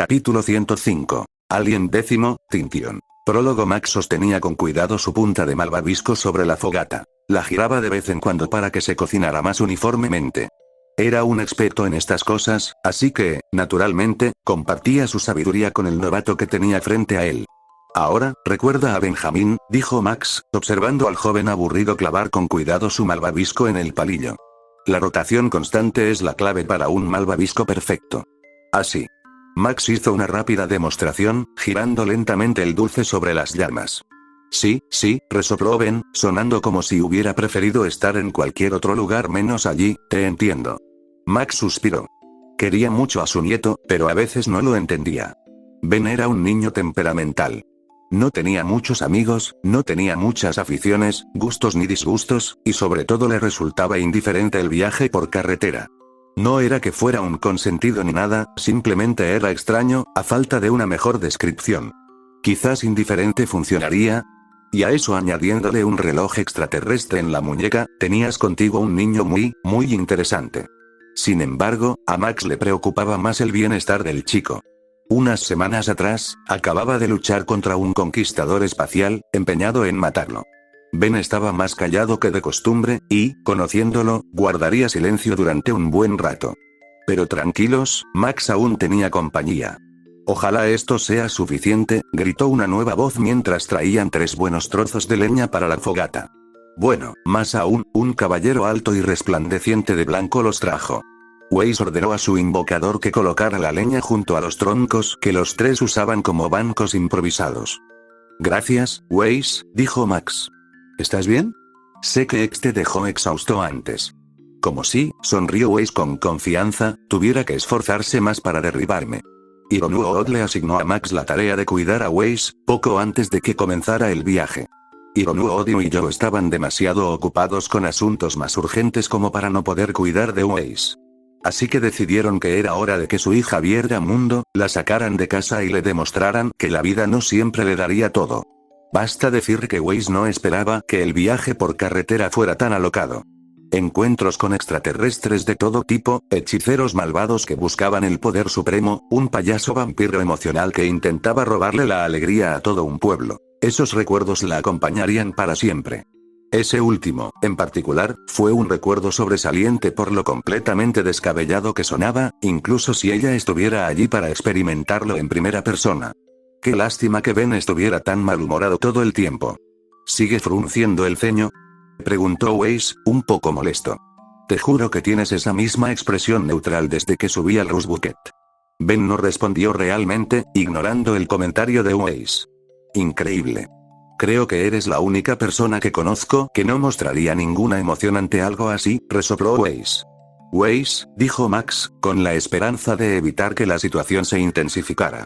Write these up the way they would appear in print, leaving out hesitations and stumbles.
Capítulo 105. Alien décimo, Tintion. Prólogo. Max sostenía con cuidado su punta de malvavisco sobre la fogata. La giraba de vez en cuando para que se cocinara más uniformemente. Era un experto en estas cosas, así que, naturalmente, compartía su sabiduría con el novato que tenía frente a él. Ahora, recuerda a Benjamín, dijo Max, observando al joven aburrido clavar con cuidado su malvavisco en el palillo. La rotación constante es la clave para un malvavisco perfecto. Así. Max hizo una rápida demostración, girando lentamente el dulce sobre las llamas. Sí, resopló Ben, sonando como si hubiera preferido estar en cualquier otro lugar menos allí, te entiendo. Max suspiró. Quería mucho a su nieto, pero a veces no lo entendía. Ben era un niño temperamental. No tenía muchos amigos, no tenía muchas aficiones, gustos ni disgustos, y sobre todo le resultaba indiferente el viaje por carretera. No era que fuera un consentido ni nada, simplemente era extraño, a falta de una mejor descripción. Quizás indiferente funcionaría. Y a eso añadiéndole un reloj extraterrestre en la muñeca, tenías contigo un niño muy interesante. Sin embargo, a Max le preocupaba más el bienestar del chico. Unas semanas atrás, acababa de luchar contra un conquistador espacial, empeñado en matarlo. Ben estaba más callado que de costumbre, y, conociéndolo, guardaría silencio durante un buen rato. Pero tranquilos, Max aún tenía compañía. Ojalá esto sea suficiente, gritó una nueva voz mientras traían 3 buenos trozos de leña para la fogata. Bueno, más aún, un caballero alto y resplandeciente de blanco los trajo. Weiss ordenó a su invocador que colocara la leña junto a los troncos que los 3 usaban como bancos improvisados. Gracias, Weiss, dijo Max. ¿Estás bien? Sé que X te dejó exhausto antes. Como si, sonrió Weiss con confianza, tuviera que esforzarse más para derribarme. Ironuod le asignó a Max la tarea de cuidar a Weiss, poco antes de que comenzara el viaje. Ironuod y yo estaban demasiado ocupados con asuntos más urgentes como para no poder cuidar de Weiss. Así que decidieron que era hora de que su hija viera mundo, la sacaran de casa y le demostraran que la vida no siempre le daría todo. Basta decir que Weiss no esperaba que el viaje por carretera fuera tan alocado. Encuentros con extraterrestres de todo tipo, hechiceros malvados que buscaban el poder supremo, un payaso vampiro emocional que intentaba robarle la alegría a todo un pueblo. Esos recuerdos la acompañarían para siempre. Ese último, en particular, fue un recuerdo sobresaliente por lo completamente descabellado que sonaba, incluso si ella estuviera allí para experimentarlo en primera persona. Qué lástima que Ben estuviera tan malhumorado todo el tiempo. ¿Sigue frunciendo el ceño?, preguntó Weiss, un poco molesto. Te juro que tienes esa misma expresión neutral desde que subí al Rusbucket. Ben no respondió realmente, ignorando el comentario de Weiss. Increíble. Creo que eres la única persona que conozco que no mostraría ninguna emoción ante algo así, resopló Weiss. Weiss, dijo Max, con la esperanza de evitar que la situación se intensificara.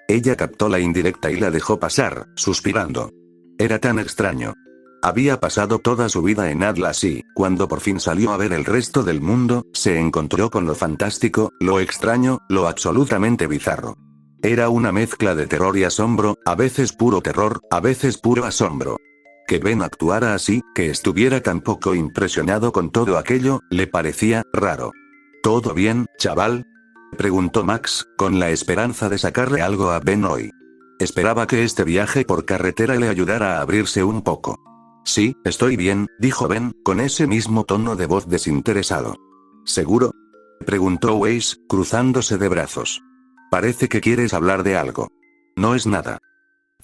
Ella captó la indirecta y la dejó pasar, suspirando. Era tan extraño. Había pasado toda su vida en Atlas y, cuando por fin salió a ver el resto del mundo, se encontró con lo fantástico, lo extraño, lo absolutamente bizarro. Era una mezcla de terror y asombro, a veces puro terror, a veces puro asombro. Que Ben actuara así, que estuviera tan poco impresionado con todo aquello, le parecía raro. ¿Todo bien, chaval?, preguntó Max, con la esperanza de sacarle algo a Ben hoy. Esperaba que este viaje por carretera le ayudara a abrirse un poco. Sí, estoy bien, dijo Ben, con ese mismo tono de voz desinteresado. ¿Seguro?, preguntó Weiss, cruzándose de brazos. Parece que quieres hablar de algo. No es nada.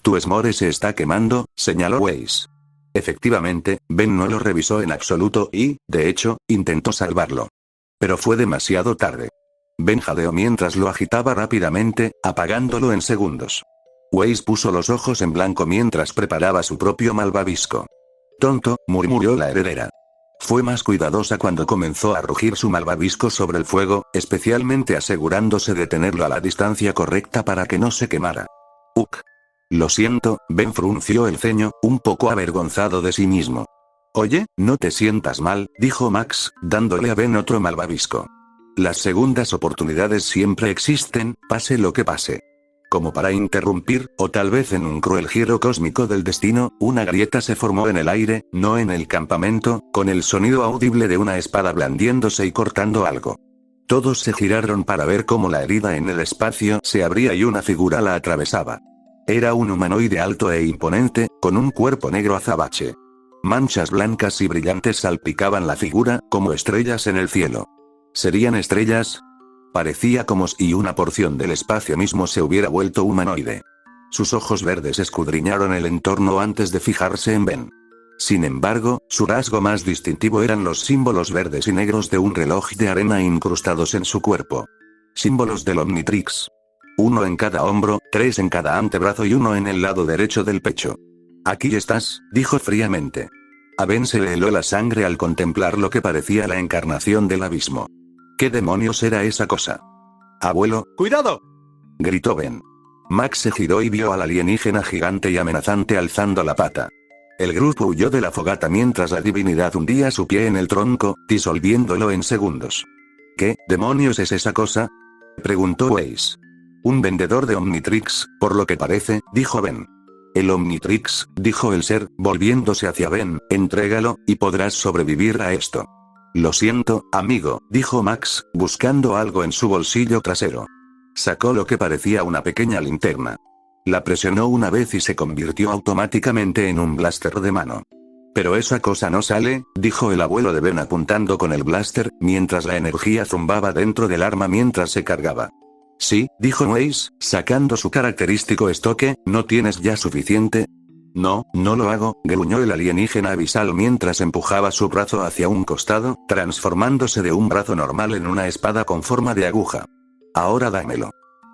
Tu esmore se está quemando, señaló Weiss. Efectivamente, Ben no lo revisó en absoluto y, de hecho, intentó salvarlo. Pero fue demasiado tarde. Ben jadeó mientras lo agitaba rápidamente, apagándolo en segundos. Weiss puso los ojos en blanco mientras preparaba su propio malvavisco. Tonto, murmuró la heredera. Fue más cuidadosa cuando comenzó a rugir su malvavisco sobre el fuego, especialmente asegurándose de tenerlo a la distancia correcta para que no se quemara. Lo siento, Ben frunció el ceño, un poco avergonzado de sí mismo. Oye, no te sientas mal, dijo Max, dándole a Ben otro malvavisco. Las segundas oportunidades siempre existen, pase lo que pase. Como para interrumpir, o tal vez en un cruel giro cósmico del destino, una grieta se formó en el aire, no en el campamento, con el sonido audible de una espada blandiéndose y cortando algo. Todos se giraron para ver cómo la herida en el espacio se abría y una figura la atravesaba. Era un humanoide alto e imponente, con un cuerpo negro azabache. Manchas blancas y brillantes salpicaban la figura, como estrellas en el cielo. ¿Serían estrellas? Parecía como si una porción del espacio mismo se hubiera vuelto humanoide. Sus ojos verdes escudriñaron el entorno antes de fijarse en Ben. Sin embargo, su rasgo más distintivo eran los símbolos verdes y negros de un reloj de arena incrustados en su cuerpo. Símbolos del Omnitrix. 1 en cada hombro, 3 en cada antebrazo y 1 en el lado derecho del pecho. Aquí estás, dijo fríamente. A Ben se le heló la sangre al contemplar lo que parecía la encarnación del abismo. ¿Qué demonios era esa cosa? Abuelo, ¡cuidado!, gritó Ben. Max se giró y vio al alienígena gigante y amenazante alzando la pata. El grupo huyó de la fogata mientras la divinidad hundía su pie en el tronco, disolviéndolo en segundos. ¿Qué demonios es esa cosa?, preguntó Weiss. Un vendedor de Omnitrix, por lo que parece, dijo Ben. El Omnitrix, dijo el ser, volviéndose hacia Ben, entrégalo, y podrás sobrevivir a esto. Lo siento, amigo, dijo Max, buscando algo en su bolsillo trasero. Sacó lo que parecía una pequeña linterna. La presionó una vez y se convirtió automáticamente en un blaster de mano. Pero esa cosa no sale, dijo el abuelo de Ben apuntando con el blaster, mientras la energía zumbaba dentro del arma mientras se cargaba. Sí, dijo Weiss, sacando su característico estoque, ¿no tienes ya suficiente? No, no lo hago, gruñó el alienígena abisal mientras empujaba su brazo hacia un costado, transformándose de un brazo normal en una espada con forma de aguja. Ahora dámelo.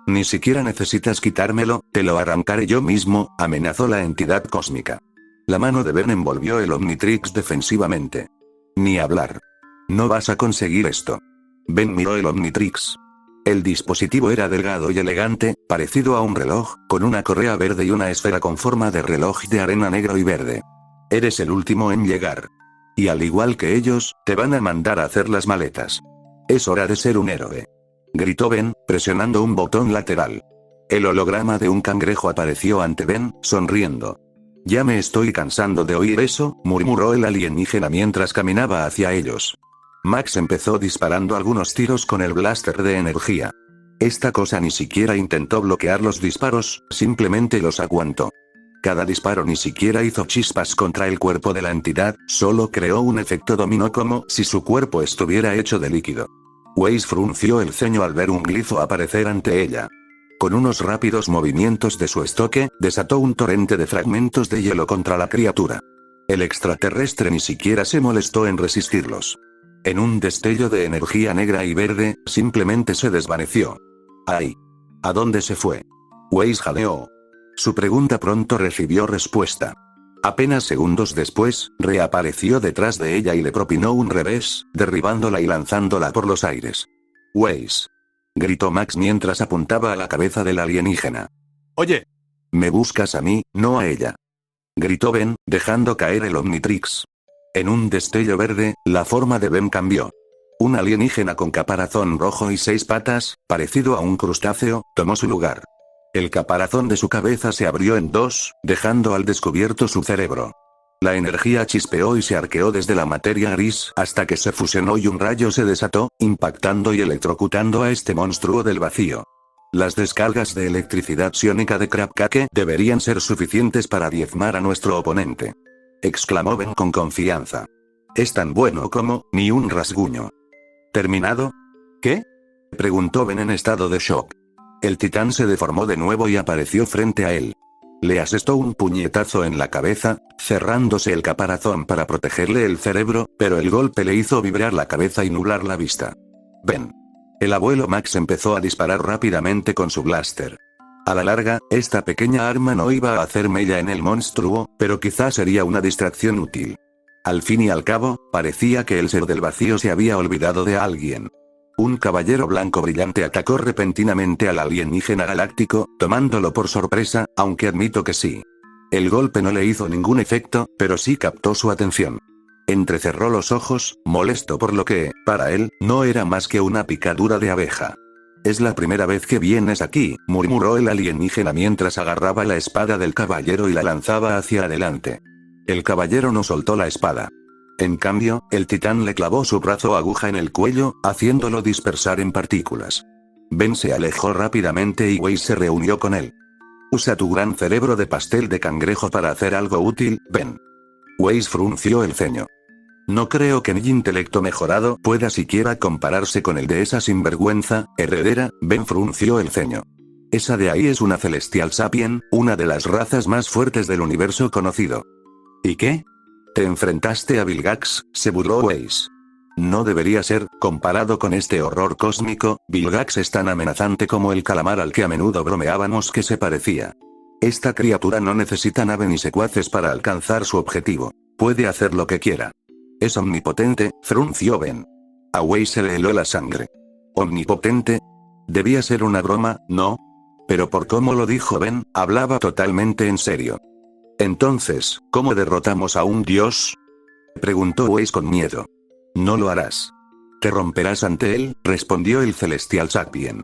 Ni siquiera necesitas quitármelo, te lo arrancaré yo mismo, amenazó la entidad cósmica. La mano de Ben envolvió el Omnitrix defensivamente. Ni hablar. No vas a conseguir esto. Ben miró el Omnitrix. El dispositivo era delgado y elegante, parecido a un reloj, con una correa verde y una esfera con forma de reloj de arena negro y verde. Eres el último en llegar. Y al igual que ellos, te van a mandar a hacer las maletas. Es hora de ser un héroe, gritó Ben, presionando un botón lateral. El holograma de un cangrejo apareció ante Ben, sonriendo. Ya me estoy cansando de oír eso, murmuró el alienígena mientras caminaba hacia ellos. Max empezó disparando algunos tiros con el blaster de energía. Esta cosa ni siquiera intentó bloquear los disparos, simplemente los aguantó. Cada disparo ni siquiera hizo chispas contra el cuerpo de la entidad, solo creó un efecto dominó como si su cuerpo estuviera hecho de líquido. Weiss frunció el ceño al ver un glifo aparecer ante ella. Con unos rápidos movimientos de su estoque, desató un torrente de fragmentos de hielo contra la criatura. El extraterrestre ni siquiera se molestó en resistirlos. En un destello de energía negra y verde, simplemente se desvaneció. ¡Ay! ¿A dónde se fue? Weiss jadeó. Su pregunta pronto recibió respuesta. Apenas segundos después, reapareció detrás de ella y le propinó un revés, derribándola y lanzándola por los aires. Weiss, gritó Max mientras apuntaba a la cabeza del alienígena. Oye. Me buscas a mí, no a ella, gritó Ben, dejando caer el Omnitrix. En un destello verde, la forma de Ben cambió. Un alienígena con caparazón rojo y 6 patas, parecido a un crustáceo, tomó su lugar. El caparazón de su cabeza se abrió en 2, dejando al descubierto su cerebro. La energía chispeó y se arqueó desde la materia gris hasta que se fusionó y un rayo se desató, impactando y electrocutando a este monstruo del vacío. Las descargas de electricidad psiónica de Krabkake deberían ser suficientes para diezmar a nuestro oponente, exclamó Ben con confianza. Es tan bueno como, ni un rasguño. ¿Terminado? ¿Qué?, preguntó Ben en estado de shock. El titán se deformó de nuevo y apareció frente a él. Le asestó un puñetazo en la cabeza, cerrándose el caparazón para protegerle el cerebro, pero el golpe le hizo vibrar la cabeza y nublar la vista. Ben. El abuelo Max empezó a disparar rápidamente con su blaster. A la larga, esta pequeña arma no iba a hacer mella en el monstruo, pero quizás sería una distracción útil. Al fin y al cabo, parecía que el ser del vacío se había olvidado de alguien. Un caballero blanco brillante atacó repentinamente al alienígena galáctico, tomándolo por sorpresa, aunque admito que sí. El golpe no le hizo ningún efecto, pero sí captó su atención. Entrecerró los ojos, molesto por lo que, para él, no era más que una picadura de abeja. Es la primera vez que vienes aquí, murmuró el alienígena mientras agarraba la espada del caballero y la lanzaba hacia adelante. El caballero no soltó la espada. En cambio, el titán le clavó su brazo aguja en el cuello, haciéndolo dispersar en partículas. Ben se alejó rápidamente y Weiss se reunió con él. Usa tu gran cerebro de pastel de cangrejo para hacer algo útil, Ben. Weiss frunció el ceño. No creo que mi intelecto mejorado pueda siquiera compararse con el de esa sinvergüenza, heredera. Ben frunció el ceño. Esa de ahí es una celestial sapien, una de las razas más fuertes del universo conocido. ¿Y qué? ¿Te enfrentaste a Vilgax?, se burló Weiss. No debería ser, comparado con este horror cósmico. Vilgax es tan amenazante como el calamar al que a menudo bromeábamos que se parecía. Esta criatura no necesita nave ni secuaces para alcanzar su objetivo. Puede hacer lo que quiera. Es omnipotente, frunció Ben. A Weiss se le heló la sangre. ¿Omnipotente? Debía ser una broma, ¿no? Pero por cómo lo dijo Ben, hablaba totalmente en serio. Entonces, ¿cómo derrotamos a un dios?, preguntó Weiss con miedo. No lo harás. Te romperás ante él, respondió el celestial sapien.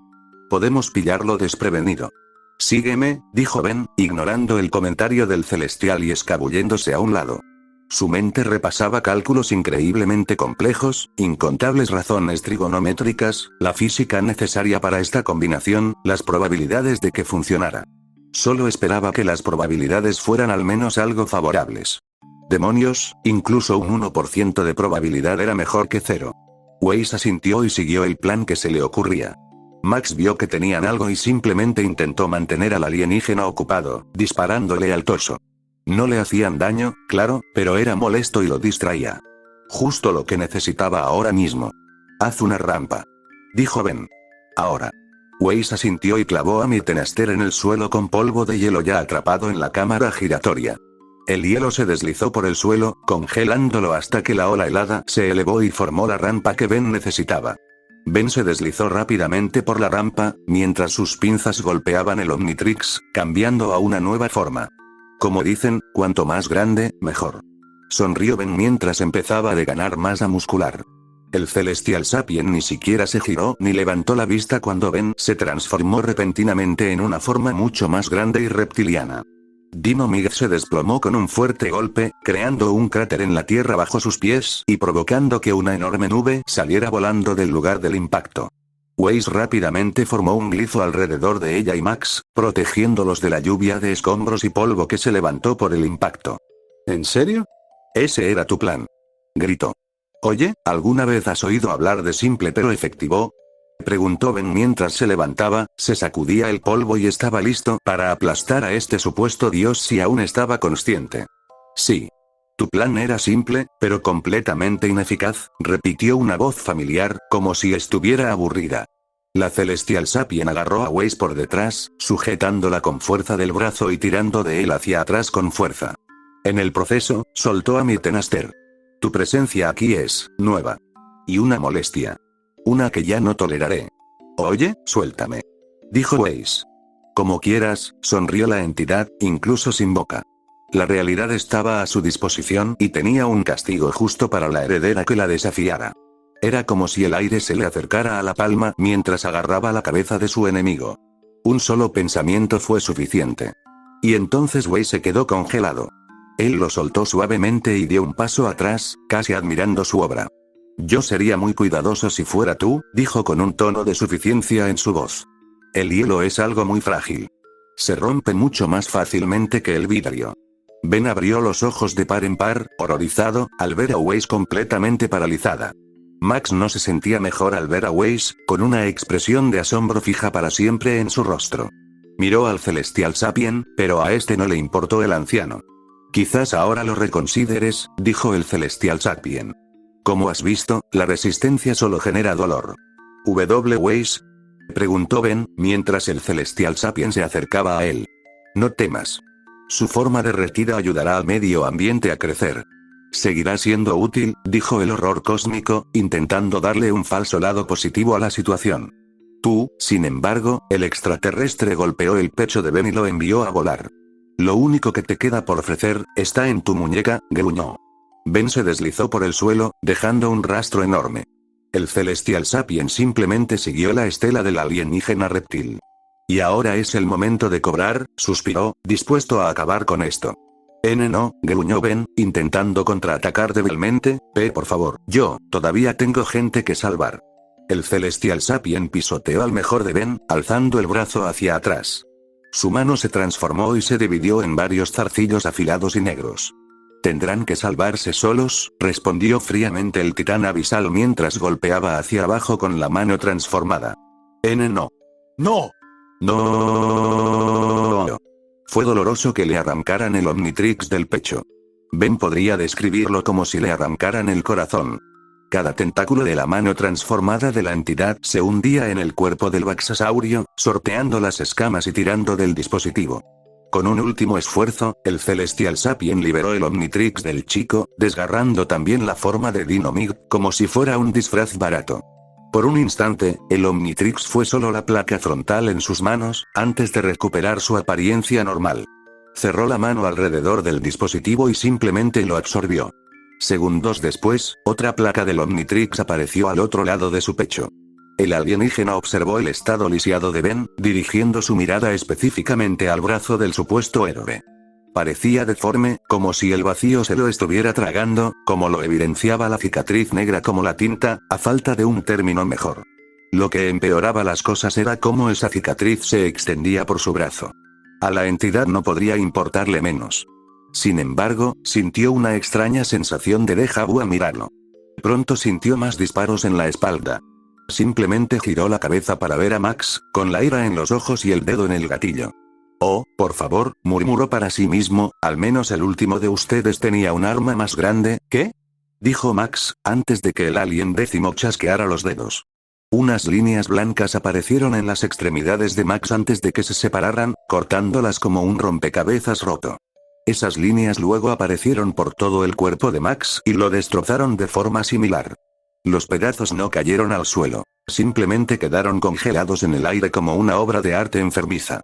Podemos pillarlo desprevenido. Sígueme, dijo Ben, ignorando el comentario del celestial y escabulléndose a un lado. Su mente repasaba cálculos increíblemente complejos, incontables razones trigonométricas, la física necesaria para esta combinación, las probabilidades de que funcionara. Solo esperaba que las probabilidades fueran al menos algo favorables. Demonios, incluso un 1% de probabilidad era mejor que 0. Weiss asintió y siguió el plan que se le ocurría. Max vio que tenían algo y simplemente intentó mantener al alienígena ocupado, disparándole al torso. No le hacían daño, claro, pero era molesto y lo distraía. Justo lo que necesitaba ahora mismo. Haz una rampa, dijo Ben. Ahora. Weiss asintió y clavó a Mittenaster en el suelo con polvo de hielo ya atrapado en la cámara giratoria. El hielo se deslizó por el suelo, congelándolo hasta que la ola helada se elevó y formó la rampa que Ben necesitaba. Ben se deslizó rápidamente por la rampa, mientras sus pinzas golpeaban el Omnitrix, cambiando a una nueva forma. Como dicen, cuanto más grande, mejor. Sonrió Ben mientras empezaba a ganar masa muscular. El celestial sapien ni siquiera se giró ni levantó la vista cuando Ben se transformó repentinamente en una forma mucho más grande y reptiliana. Dino Mig se desplomó con un fuerte golpe, creando un cráter en la tierra bajo sus pies y provocando que una enorme nube saliera volando del lugar del impacto. Weiss rápidamente formó un glizo alrededor de ella y Max, protegiéndolos de la lluvia de escombros y polvo que se levantó por el impacto. ¿En serio? Ese era tu plan. Gritó. Oye, ¿alguna vez has oído hablar de simple pero efectivo? Preguntó Ben mientras se levantaba, se sacudía el polvo y estaba listo para aplastar a este supuesto dios si aún estaba consciente. Sí. Tu plan era simple, pero completamente ineficaz, repitió una voz familiar, como si estuviera aburrida. La celestial sapien agarró a Weiss por detrás, sujetándola con fuerza del brazo y tirando de él hacia atrás con fuerza. En el proceso, soltó a Mittenaster. Tu presencia aquí es nueva. Y una molestia. Una que ya no toleraré. Oye, suéltame, dijo Weiss. Como quieras, sonrió la entidad, incluso sin boca. La realidad estaba a su disposición y tenía un castigo justo para la heredera que la desafiara. Era como si el aire se le acercara a la palma mientras agarraba la cabeza de su enemigo. Un solo pensamiento fue suficiente. Y entonces Weiss se quedó congelado. Él lo soltó suavemente y dio un paso atrás, casi admirando su obra. Yo sería muy cuidadoso si fuera tú, dijo con un tono de suficiencia en su voz. El hielo es algo muy frágil. Se rompe mucho más fácilmente que el vidrio. Ben abrió los ojos de par en par, horrorizado, al ver a Weiss completamente paralizada. Max no se sentía mejor al ver a Weiss, con una expresión de asombro fija para siempre en su rostro. Miró al celestial sapien, pero a este no le importó el anciano. Quizás ahora lo reconsideres, dijo el celestial sapien. Como has visto, la resistencia solo genera dolor. ¿W. Weiss? Preguntó Ben, mientras el celestial sapien se acercaba a él. No temas. Su forma derretida ayudará al medio ambiente a crecer. Seguirá siendo útil, dijo el horror cósmico, intentando darle un falso lado positivo a la situación. Tú, sin embargo, el extraterrestre golpeó el pecho de Ben y lo envió a volar. Lo único que te queda por ofrecer, está en tu muñeca, gruñó. Ben se deslizó por el suelo, dejando un rastro enorme. El celestial sapien simplemente siguió la estela del alienígena reptil. Y ahora es el momento de cobrar, suspiró, dispuesto a acabar con esto. No, gruñó Ben, intentando contraatacar débilmente, por favor, yo, todavía tengo gente que salvar. El Celestial Sapien pisoteó al mejor de Ben, alzando el brazo hacia atrás. Su mano se transformó y se dividió en varios zarcillos afilados y negros. Tendrán que salvarse solos, respondió fríamente el titán abisal mientras golpeaba hacia abajo con la mano transformada. No. ¡No! No. Fue doloroso que le arrancaran el Omnitrix del pecho. Ben podría describirlo como si le arrancaran el corazón. Cada tentáculo de la mano transformada de la entidad se hundía en el cuerpo del Baxasaurio, sorteando las escamas y tirando del dispositivo. Con un último esfuerzo, el Celestial Sapien liberó el Omnitrix del chico, desgarrando también la forma de Dino-Mig, como si fuera un disfraz barato. Por un instante, el Omnitrix fue solo la placa frontal en sus manos, antes de recuperar su apariencia normal. Cerró la mano alrededor del dispositivo y simplemente lo absorbió. Segundos después, otra placa del Omnitrix apareció al otro lado de su pecho. El alienígena observó el estado lisiado de Ben, dirigiendo su mirada específicamente al brazo del supuesto héroe. Parecía deforme, como si el vacío se lo estuviera tragando, como lo evidenciaba la cicatriz negra como la tinta, a falta de un término mejor. Lo que empeoraba las cosas era cómo esa cicatriz se extendía por su brazo. A la entidad no podría importarle menos. Sin embargo, sintió una extraña sensación de déjà vu al mirarlo. Pronto sintió más disparos en la espalda. Simplemente giró la cabeza para ver a Max, con la ira en los ojos y el dedo en el gatillo. Oh, por favor, murmuró para sí mismo, al menos el último de ustedes tenía un arma más grande, ¿qué? Dijo Max, antes de que el alien décimo chasqueara los dedos. Unas líneas blancas aparecieron en las extremidades de Max antes de que se separaran, cortándolas como un rompecabezas roto. Esas líneas luego aparecieron por todo el cuerpo de Max y lo destrozaron de forma similar. Los pedazos no cayeron al suelo, simplemente quedaron congelados en el aire como una obra de arte enfermiza.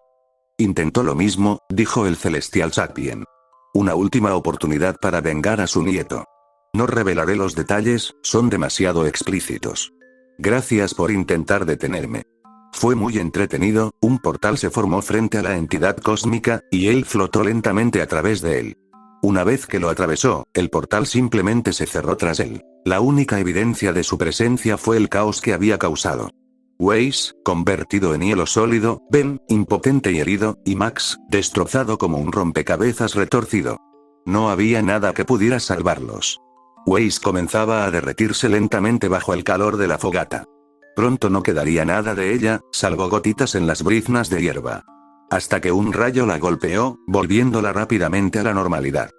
Intentó lo mismo, dijo el Celestial Sapien. Una última oportunidad para vengar a su nieto. No revelaré los detalles, son demasiado explícitos. Gracias por intentar detenerme. Fue muy entretenido, un portal se formó frente a la entidad cósmica, y él flotó lentamente a través de él. Una vez que lo atravesó, el portal simplemente se cerró tras él. La única evidencia de su presencia fue el caos que había causado. Weiss, convertido en hielo sólido, Ben, impotente y herido, y Max, destrozado como un rompecabezas retorcido. No había nada que pudiera salvarlos. Weiss comenzaba a derretirse lentamente bajo el calor de la fogata. Pronto no quedaría nada de ella, salvo gotitas en las briznas de hierba. Hasta que un rayo la golpeó, volviéndola rápidamente a la normalidad.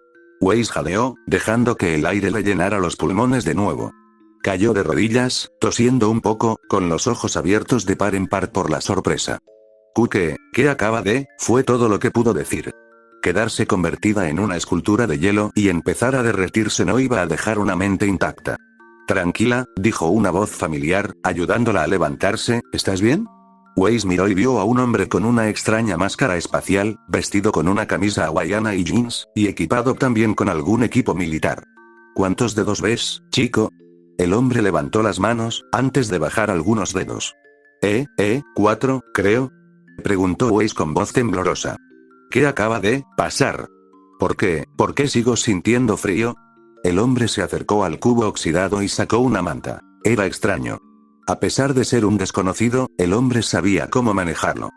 Weiss jadeó, dejando que el aire le llenara los pulmones de nuevo. Cayó de rodillas, tosiendo un poco, con los ojos abiertos de par en par por la sorpresa. ¿Qué acaba de? Fue todo lo que pudo decir. Quedarse convertida en una escultura de hielo y empezar a derretirse no iba a dejar una mente intacta. Tranquila, dijo una voz familiar, ayudándola a levantarse, ¿estás bien? Weiss miró y vio a un hombre con una extraña máscara espacial, vestido con una camisa hawaiana y jeans, y equipado también con algún equipo militar. ¿Cuántos dedos ves, chico? El hombre levantó las manos, antes de bajar algunos dedos. 4, creo. Preguntó Weiss con voz temblorosa. ¿Qué acaba de pasar? ¿Por qué sigo sintiendo frío? El hombre se acercó al cubo oxidado y sacó una manta. Era extraño. A pesar de ser un desconocido, el hombre sabía cómo manejarlo.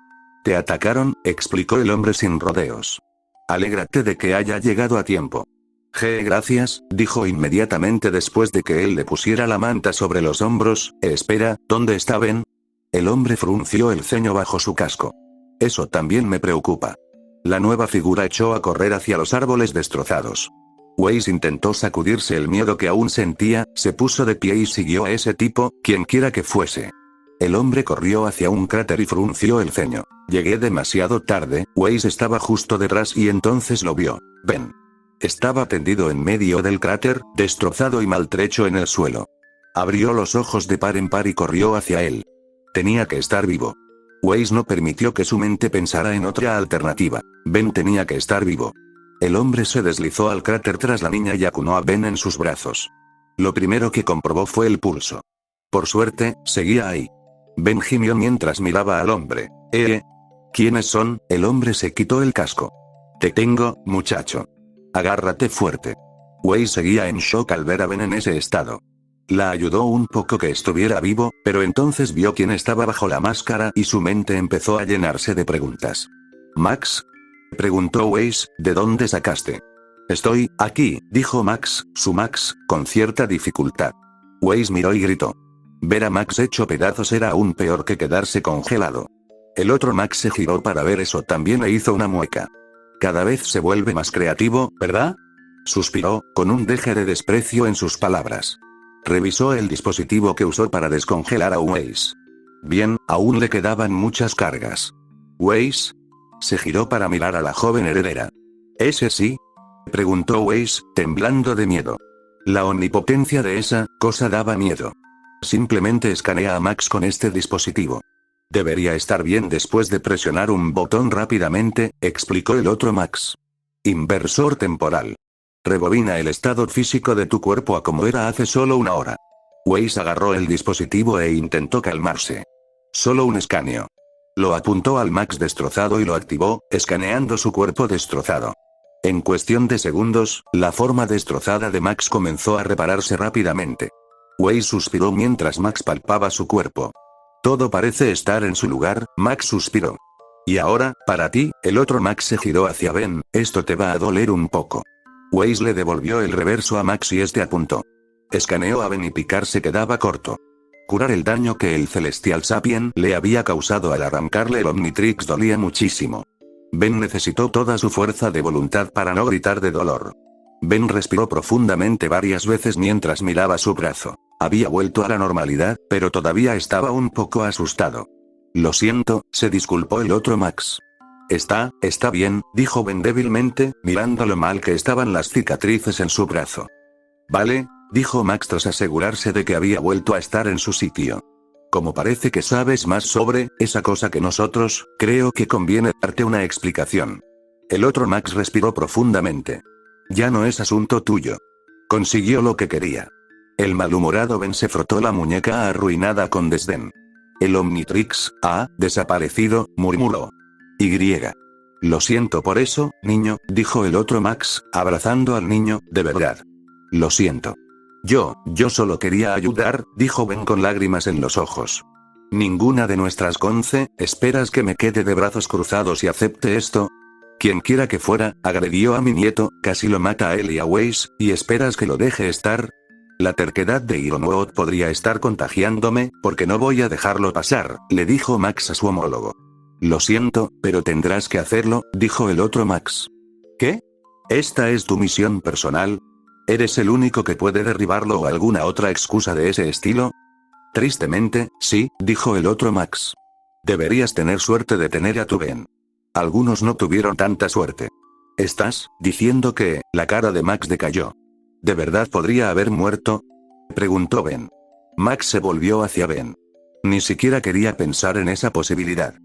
«Te atacaron», explicó el hombre sin rodeos. «Alégrate de que haya llegado a tiempo». Gracias», dijo inmediatamente después de que él le pusiera la manta sobre los hombros. Espera, ¿dónde está Ben?» El hombre frunció el ceño bajo su casco. «Eso también me preocupa». La nueva figura echó a correr hacia los árboles destrozados. Weiss intentó sacudirse el miedo que aún sentía, se puso de pie y siguió a ese tipo, quienquiera que fuese. El hombre corrió hacia un cráter y frunció el ceño. Llegué demasiado tarde, Weiss estaba justo detrás y entonces lo vio. Ben. Estaba tendido en medio del cráter, destrozado y maltrecho en el suelo. Abrió los ojos de par en par y corrió hacia él. Tenía que estar vivo. Weiss no permitió que su mente pensara en otra alternativa. Ben tenía que estar vivo. El hombre se deslizó al cráter tras la niña y acunó a Ben en sus brazos. Lo primero que comprobó fue el pulso. Por suerte, seguía ahí. Ben gimió mientras miraba al hombre. ¿Quiénes son? El hombre se quitó el casco. Te tengo, muchacho. Agárrate fuerte. Wei seguía en shock al ver a Ben en ese estado. La ayudó un poco que estuviera vivo, pero entonces vio quién estaba bajo la máscara y su mente empezó a llenarse de preguntas. ¿Max? Preguntó Weiss, ¿de dónde sacaste? Estoy aquí, dijo Max, su Max, con cierta dificultad. Weiss miró y gritó. Ver a Max hecho pedazos era aún peor que quedarse congelado. El otro Max se giró para ver eso también e hizo una mueca. Cada vez se vuelve más creativo, ¿verdad? Suspiró, con un deje de desprecio en sus palabras. Revisó el dispositivo que usó para descongelar a Weiss. Bien, aún le quedaban muchas cargas. ¿Weiss? Se giró para mirar a la joven heredera. ¿Ese sí? Preguntó Weiss, temblando de miedo. La omnipotencia de esa cosa daba miedo. Simplemente escanea a Max con este dispositivo. Debería estar bien después de presionar un botón rápidamente, explicó el otro Max. Inversor temporal. Rebobina el estado físico de tu cuerpo a como era hace solo una hora. Weiss agarró el dispositivo e intentó calmarse. Solo un escaneo. Lo apuntó al Max destrozado y lo activó, escaneando su cuerpo destrozado. En cuestión de segundos, la forma destrozada de Max comenzó a repararse rápidamente. Weiss suspiró mientras Max palpaba su cuerpo. Todo parece estar en su lugar, Max suspiró. Y ahora, para ti, el otro Max se giró hacia Ben, esto te va a doler un poco. Weiss le devolvió el reverso a Max y este apuntó. Escaneó a Ben y picar se quedaba corto. Curar el daño que el Celestial Sapien le había causado al arrancarle el Omnitrix dolía muchísimo. Ben necesitó toda su fuerza de voluntad para no gritar de dolor. Ben respiró profundamente varias veces mientras miraba su brazo. Había vuelto a la normalidad, pero todavía estaba un poco asustado. Lo siento, se disculpó el otro Max. Está bien, dijo Ben débilmente, mirando lo mal que estaban las cicatrices en su brazo. Vale, dijo Max tras asegurarse de que había vuelto a estar en su sitio. Como parece que sabes más sobre esa cosa que nosotros, creo que conviene darte una explicación. El otro Max respiró profundamente. Ya no es asunto tuyo. Consiguió lo que quería. El malhumorado Ben se frotó la muñeca arruinada con desdén. El Omnitrix ha desaparecido, murmuró. Y. Lo siento por eso, niño, dijo el otro Max, abrazando al niño, de verdad. Lo siento. Yo solo quería ayudar, dijo Ben con lágrimas en los ojos. Ninguna de nuestras 11, ¿esperas que me quede de brazos cruzados y acepte esto? Quien quiera que fuera, agredió a mi nieto, casi lo mata a él y a Weiss, ¿y esperas que lo deje estar? La terquedad de Ironwood podría estar contagiándome, porque no voy a dejarlo pasar, le dijo Max a su homólogo. Lo siento, pero tendrás que hacerlo, dijo el otro Max. ¿Qué? ¿Esta es tu misión personal? ¿Eres el único que puede derribarlo o alguna otra excusa de ese estilo? Tristemente, sí, dijo el otro Max. Deberías tener suerte de tener a tu Ben. Algunos no tuvieron tanta suerte. ¿Estás diciendo que la cara de Max decayó? ¿De verdad podría haber muerto? Preguntó Ben. Max se volvió hacia Ben. Ni siquiera quería pensar en esa posibilidad.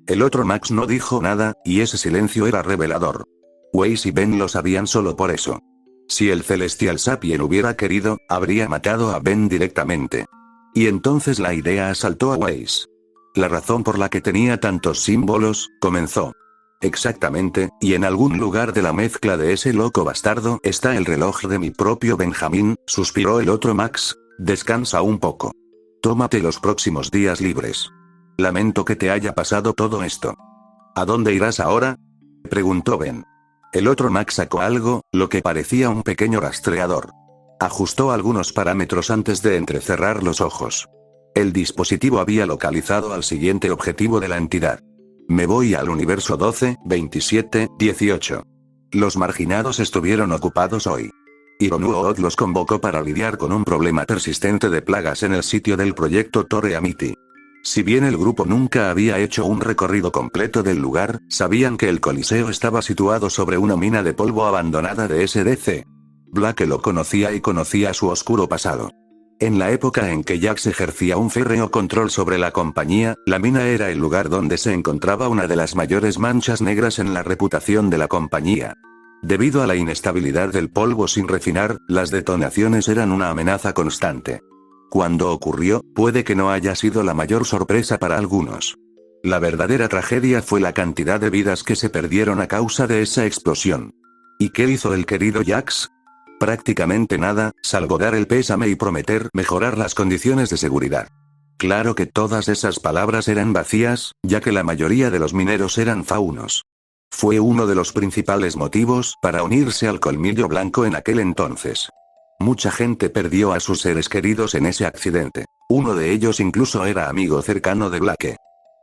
El otro Max no dijo nada, y ese silencio era revelador. Weiss y Ben lo sabían solo por eso. Si el Celestial Sapien hubiera querido, habría matado a Ben directamente. Y entonces la idea asaltó a Weiss. La razón por la que tenía tantos símbolos, comenzó. Exactamente, y en algún lugar de la mezcla de ese loco bastardo está el reloj de mi propio Benjamín, suspiró el otro Max, descansa un poco. Tómate los próximos días libres. Lamento que te haya pasado todo esto. ¿A dónde irás ahora? Preguntó Ben. El otro Max sacó algo, lo que parecía un pequeño rastreador. Ajustó algunos parámetros antes de entrecerrar los ojos. El dispositivo había localizado al siguiente objetivo de la entidad. Me voy al universo 12, 27, 18. Los marginados estuvieron ocupados hoy. Ironwood los convocó para lidiar con un problema persistente de plagas en el sitio del proyecto Torre Amity. Si bien el grupo nunca había hecho un recorrido completo del lugar, sabían que el coliseo estaba situado sobre una mina de polvo abandonada de SDC. Black lo conocía y conocía su oscuro pasado. En la época en que Jax ejercía un férreo control sobre la compañía, la mina era el lugar donde se encontraba una de las mayores manchas negras en la reputación de la compañía. Debido a la inestabilidad del polvo sin refinar, las detonaciones eran una amenaza constante. Cuando ocurrió, puede que no haya sido la mayor sorpresa para algunos. La verdadera tragedia fue la cantidad de vidas que se perdieron a causa de esa explosión. ¿Y qué hizo el querido Jax? Prácticamente nada, salvo dar el pésame y prometer mejorar las condiciones de seguridad. Claro que todas esas palabras eran vacías, ya que la mayoría de los mineros eran faunos. Fue uno de los principales motivos para unirse al Colmillo Blanco en aquel entonces. Mucha gente perdió a sus seres queridos en ese accidente. Uno de ellos incluso era amigo cercano de Blake.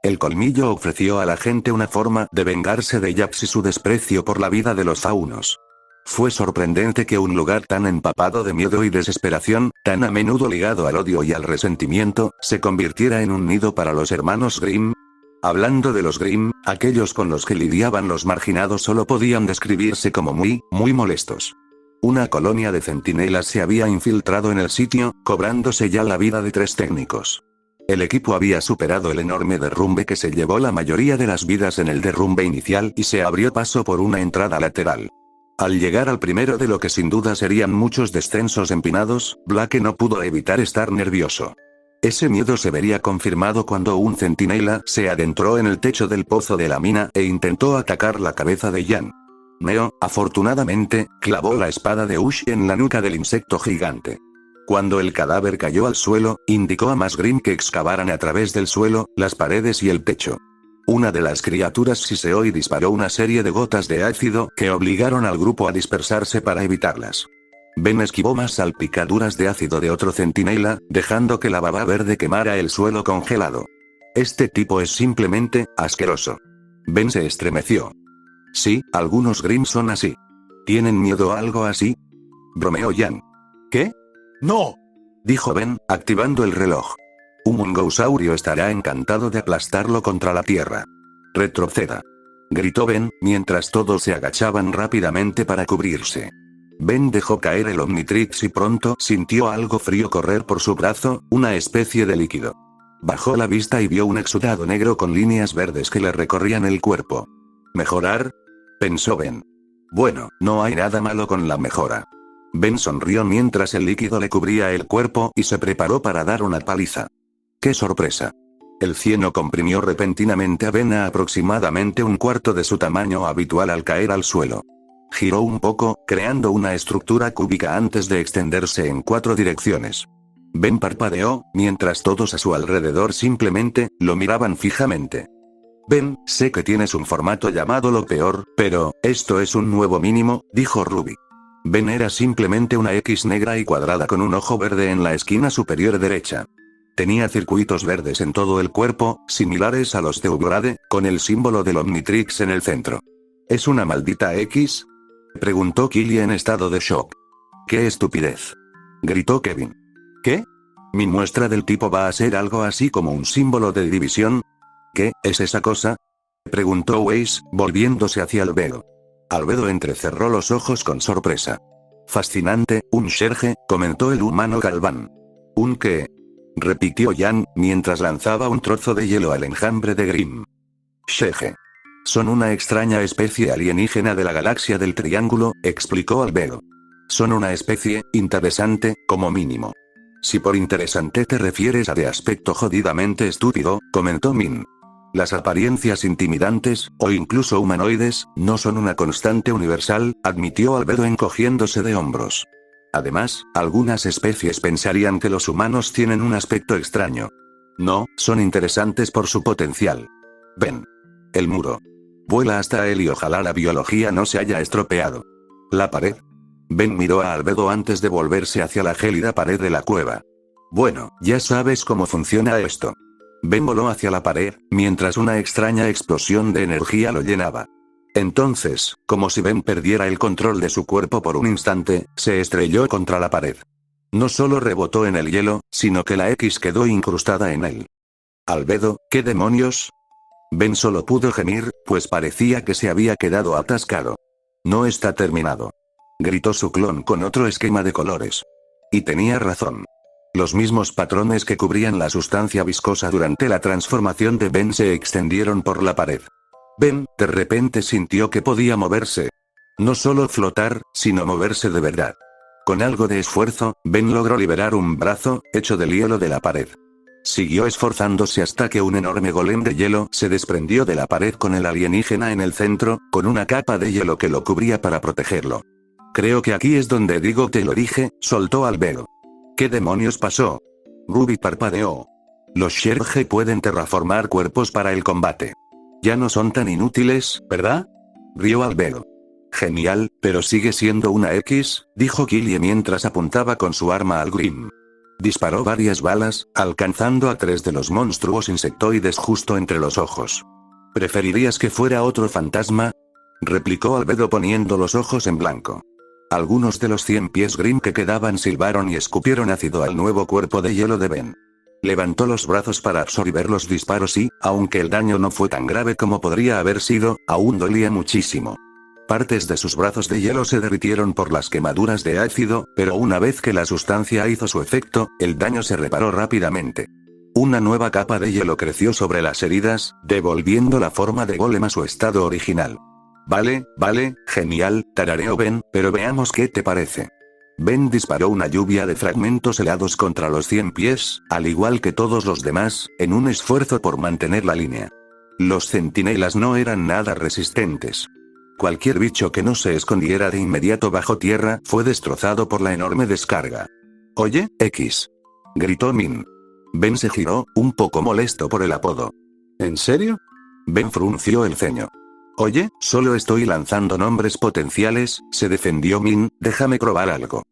El Colmillo ofreció a la gente una forma de vengarse de Jax y su desprecio por la vida de los faunos. Fue sorprendente que un lugar tan empapado de miedo y desesperación, tan a menudo ligado al odio y al resentimiento, se convirtiera en un nido para los hermanos Grimm. Hablando de los Grimm, aquellos con los que lidiaban los marginados solo podían describirse como muy molestos. Una colonia de centinelas se había infiltrado en el sitio, cobrándose ya la vida de 3 técnicos. El equipo había superado el enorme derrumbe que se llevó la mayoría de las vidas en el derrumbe inicial y se abrió paso por una entrada lateral. Al llegar al primero de lo que sin duda serían muchos descensos empinados, Blake no pudo evitar estar nervioso. Ese miedo se vería confirmado cuando un centinela se adentró en el techo del pozo de la mina e intentó atacar la cabeza de Jan. Neo, afortunadamente, clavó la espada de Ushi en la nuca del insecto gigante. Cuando el cadáver cayó al suelo, indicó a más Grimm que excavaran a través del suelo, las paredes y el techo. Una de las criaturas siseó y disparó una serie de gotas de ácido que obligaron al grupo a dispersarse para evitarlas. Ben esquivó más salpicaduras de ácido de otro centinela, dejando que la baba verde quemara el suelo congelado. Este tipo es simplemente asqueroso. Ben se estremeció. Sí, algunos Grimm son así. ¿Tienen miedo a algo así? Bromeó Jan. ¿Qué? ¡No! Dijo Ben, activando el reloj. Un mongosaurio estará encantado de aplastarlo contra la tierra. Retroceda. Gritó Ben, mientras todos se agachaban rápidamente para cubrirse. Ben dejó caer el Omnitrix y pronto sintió algo frío correr por su brazo, una especie de líquido. Bajó la vista y vio un exudado negro con líneas verdes que le recorrían el cuerpo. ¿Mejorar? Pensó Ben. Bueno, no hay nada malo con la mejora. Ben sonrió mientras el líquido le cubría el cuerpo y se preparó para dar una paliza. ¡Qué sorpresa! El cieno comprimió repentinamente a Ben a aproximadamente un cuarto de su tamaño habitual al caer al suelo. Giró un poco, creando una estructura cúbica antes de extenderse en 4 direcciones. Ben parpadeó, mientras todos a su alrededor simplemente lo miraban fijamente. Ben, sé que tienes un formato llamado lo peor, pero esto es un nuevo mínimo, dijo Ruby. Ben era simplemente una X negra y cuadrada con un ojo verde en la esquina superior derecha. Tenía circuitos verdes en todo el cuerpo, similares a los de Ugrade, con el símbolo del Omnitrix en el centro. ¿Es una maldita X? Preguntó Killy en estado de shock. ¡Qué estupidez! Gritó Kevin. ¿Qué? ¿Mi muestra del tipo va a ser algo así como un símbolo de división? ¿Qué es esa cosa? Preguntó Weiss, volviéndose hacia Albedo. Albedo entrecerró los ojos con sorpresa. Fascinante, un Sherge, comentó el humano Galván. ¿Un qué? Repitió Jan, mientras lanzaba un trozo de hielo al enjambre de Grimm. Sherge. Son una extraña especie alienígena de la galaxia del Triángulo, explicó Albedo. Son una especie interesante, como mínimo. Si por interesante te refieres a de aspecto jodidamente estúpido, comentó Min. Las apariencias intimidantes, o incluso humanoides, no son una constante universal, admitió Albedo encogiéndose de hombros. Además, algunas especies pensarían que los humanos tienen un aspecto extraño. No, son interesantes por su potencial. Ven. El muro. Vuela hasta él y ojalá la biología no se haya estropeado. ¿La pared? Ben miró a Albedo antes de volverse hacia la gélida pared de la cueva. Bueno, ya sabes cómo funciona esto. Ben voló hacia la pared, mientras una extraña explosión de energía lo llenaba. Entonces, como si Ben perdiera el control de su cuerpo por un instante, se estrelló contra la pared. No solo rebotó en el hielo, sino que la X quedó incrustada en él. Albedo, ¿qué demonios? Ben solo pudo gemir, pues parecía que se había quedado atascado. No está terminado. Gritó su clon con otro esquema de colores. Y tenía razón. Los mismos patrones que cubrían la sustancia viscosa durante la transformación de Ben se extendieron por la pared. Ben, de repente sintió que podía moverse. No solo flotar, sino moverse de verdad. Con algo de esfuerzo, Ben logró liberar un brazo, hecho del hielo de la pared. Siguió esforzándose hasta que un enorme golem de hielo se desprendió de la pared con el alienígena en el centro, con una capa de hielo que lo cubría para protegerlo. Creo que aquí es donde digo te lo dije, soltó Albedo. ¿Qué demonios pasó? Ruby parpadeó. Los Sherge pueden terraformar cuerpos para el combate. Ya no son tan inútiles, ¿verdad? Rió Albedo. Genial, pero sigue siendo una X, dijo Killie mientras apuntaba con su arma al Grim. Disparó varias balas, alcanzando a 3 de los monstruos insectoides justo entre los ojos. ¿Preferirías que fuera otro fantasma? Replicó Albedo poniendo los ojos en blanco. Algunos de los 100 pies Grim que quedaban silbaron y escupieron ácido al nuevo cuerpo de hielo de Ben. Levantó los brazos para absorber los disparos y, aunque el daño no fue tan grave como podría haber sido, aún dolía muchísimo. Partes de sus brazos de hielo se derritieron por las quemaduras de ácido, pero una vez que la sustancia hizo su efecto, el daño se reparó rápidamente. Una nueva capa de hielo creció sobre las heridas, devolviendo la forma de golem a su estado original. Vale, genial, tarareó Ben, pero veamos qué te parece. Ben disparó una lluvia de fragmentos helados contra los 100 pies, al igual que todos los demás, en un esfuerzo por mantener la línea. Los centinelas no eran nada resistentes. Cualquier bicho que no se escondiera de inmediato bajo tierra fue destrozado por la enorme descarga. «Oye, X», gritó Min. Ben se giró, un poco molesto por el apodo. ¿En serio? Ben frunció el ceño. Oye, solo estoy lanzando nombres potenciales, se defendió Min, déjame probar algo.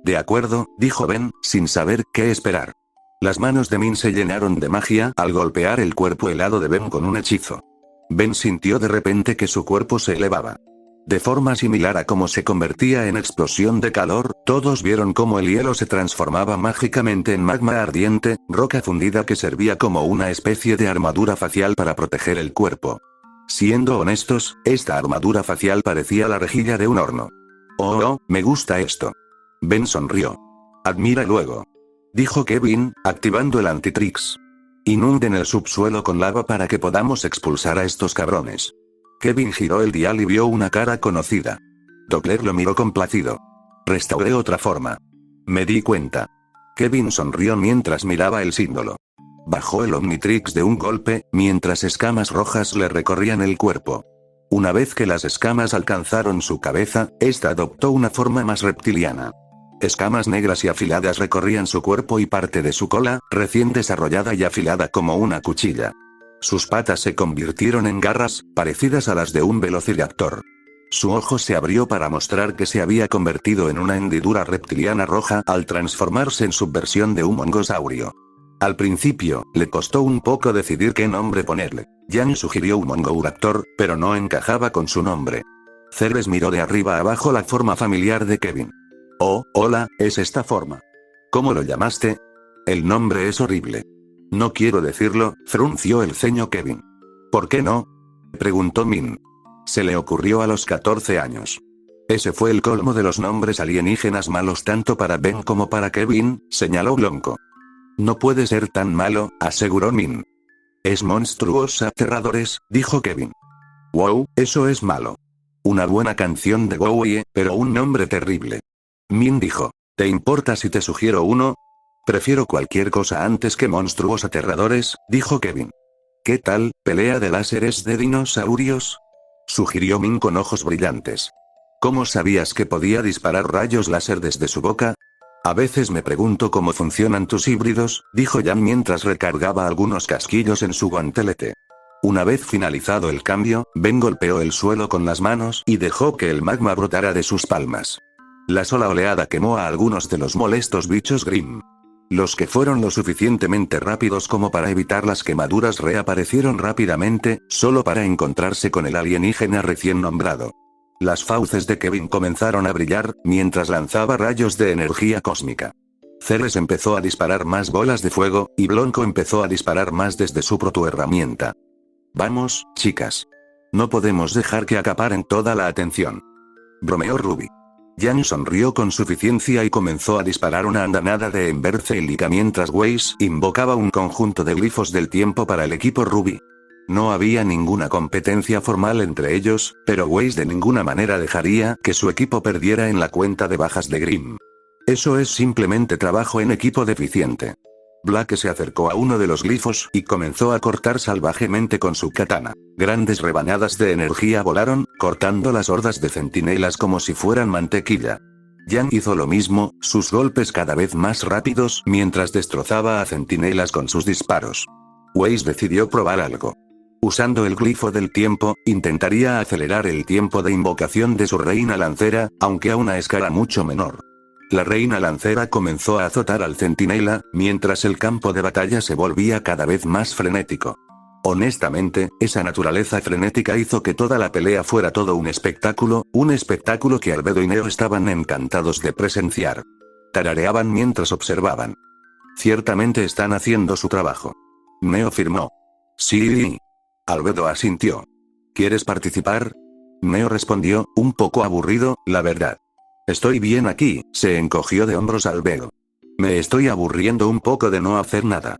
De acuerdo, dijo Ben, sin saber qué esperar. Las manos de Min se llenaron de magia al golpear el cuerpo helado de Ben con un hechizo. Ben sintió de repente que su cuerpo se elevaba. De forma similar a cómo se convertía en explosión de calor, todos vieron cómo el hielo se transformaba mágicamente en magma ardiente, roca fundida que servía como una especie de armadura facial para proteger el cuerpo. Siendo honestos, esta armadura facial parecía la rejilla de un horno. Oh, me gusta esto. Ben sonrió. Admira luego. Dijo Kevin, activando el Antitrix. Inunden el subsuelo con lava para que podamos expulsar a estos cabrones. Kevin giró el dial y vio una cara conocida. Doppler lo miró complacido. Restauré otra forma. Me di cuenta. Kevin sonrió mientras miraba el símbolo. Bajó el Omnitrix de un golpe, mientras escamas rojas le recorrían el cuerpo. Una vez que las escamas alcanzaron su cabeza, esta adoptó una forma más reptiliana. Escamas negras y afiladas recorrían su cuerpo y parte de su cola, recién desarrollada y afilada como una cuchilla. Sus patas se convirtieron en garras, parecidas a las de un velociraptor. Su ojo se abrió para mostrar que se había convertido en una hendidura reptiliana roja al transformarse en subversión de un mongosaurio. Al principio, le costó un poco decidir qué nombre ponerle. Jan sugirió un mongouraptor, pero no encajaba con su nombre. Ceres miró de arriba abajo la forma familiar de Kevin. Oh, hola, es esta forma. ¿Cómo lo llamaste? El nombre es horrible. No quiero decirlo, frunció el ceño Kevin. ¿Por qué no? Preguntó Min. Se le ocurrió a los 14 años. Ese fue el colmo de los nombres alienígenas malos tanto para Ben como para Kevin, señaló Blanco. No puede ser tan malo, aseguró Min. Es monstruos aterradores, dijo Kevin. Wow, eso es malo. Una buena canción de Bowie, pero un nombre terrible. Min dijo, ¿te importa si te sugiero uno? Prefiero cualquier cosa antes que monstruos aterradores, dijo Kevin. ¿Qué tal, pelea de láseres de dinosaurios? Sugirió Min con ojos brillantes. ¿Cómo sabías que podía disparar rayos láser desde su boca? A veces me pregunto cómo funcionan tus híbridos, dijo Jan mientras recargaba algunos casquillos en su guantelete. Una vez finalizado el cambio, Ben golpeó el suelo con las manos y dejó que el magma brotara de sus palmas. La sola oleada quemó a algunos de los molestos bichos Grim. Los que fueron lo suficientemente rápidos como para evitar las quemaduras reaparecieron rápidamente, solo para encontrarse con el alienígena recién nombrado. Las fauces de Kevin comenzaron a brillar, mientras lanzaba rayos de energía cósmica. Ceres empezó a disparar más bolas de fuego, y Blanco empezó a disparar más desde su protoherramienta. Vamos, chicas. No podemos dejar que acaparen toda la atención. Bromeó Ruby. Jan sonrió con suficiencia y comenzó a disparar una andanada de Embercelica mientras Weiss invocaba un conjunto de glifos del tiempo para el equipo Ruby. No había ninguna competencia formal entre ellos, pero Weiss de ninguna manera dejaría que su equipo perdiera en la cuenta de bajas de Grim. Eso es simplemente trabajo en equipo deficiente. Blake se acercó a uno de los glifos y comenzó a cortar salvajemente con su katana. Grandes rebanadas de energía volaron, cortando las hordas de centinelas como si fueran mantequilla. Yang hizo lo mismo, sus golpes cada vez más rápidos mientras destrozaba a centinelas con sus disparos. Weiss decidió probar algo. Usando el glifo del tiempo, intentaría acelerar el tiempo de invocación de su reina lancera, aunque a una escala mucho menor. La reina lancera comenzó a azotar al centinela, mientras el campo de batalla se volvía cada vez más frenético. Honestamente, esa naturaleza frenética hizo que toda la pelea fuera todo un espectáculo que Albedo y Neo estaban encantados de presenciar. Tarareaban mientras observaban. Ciertamente están haciendo su trabajo. Neo firmó. Sí. Albedo asintió. ¿Quieres participar? Neo respondió, un poco aburrido, la verdad. Estoy bien aquí, se encogió de hombros Albedo. Me estoy aburriendo un poco de no hacer nada.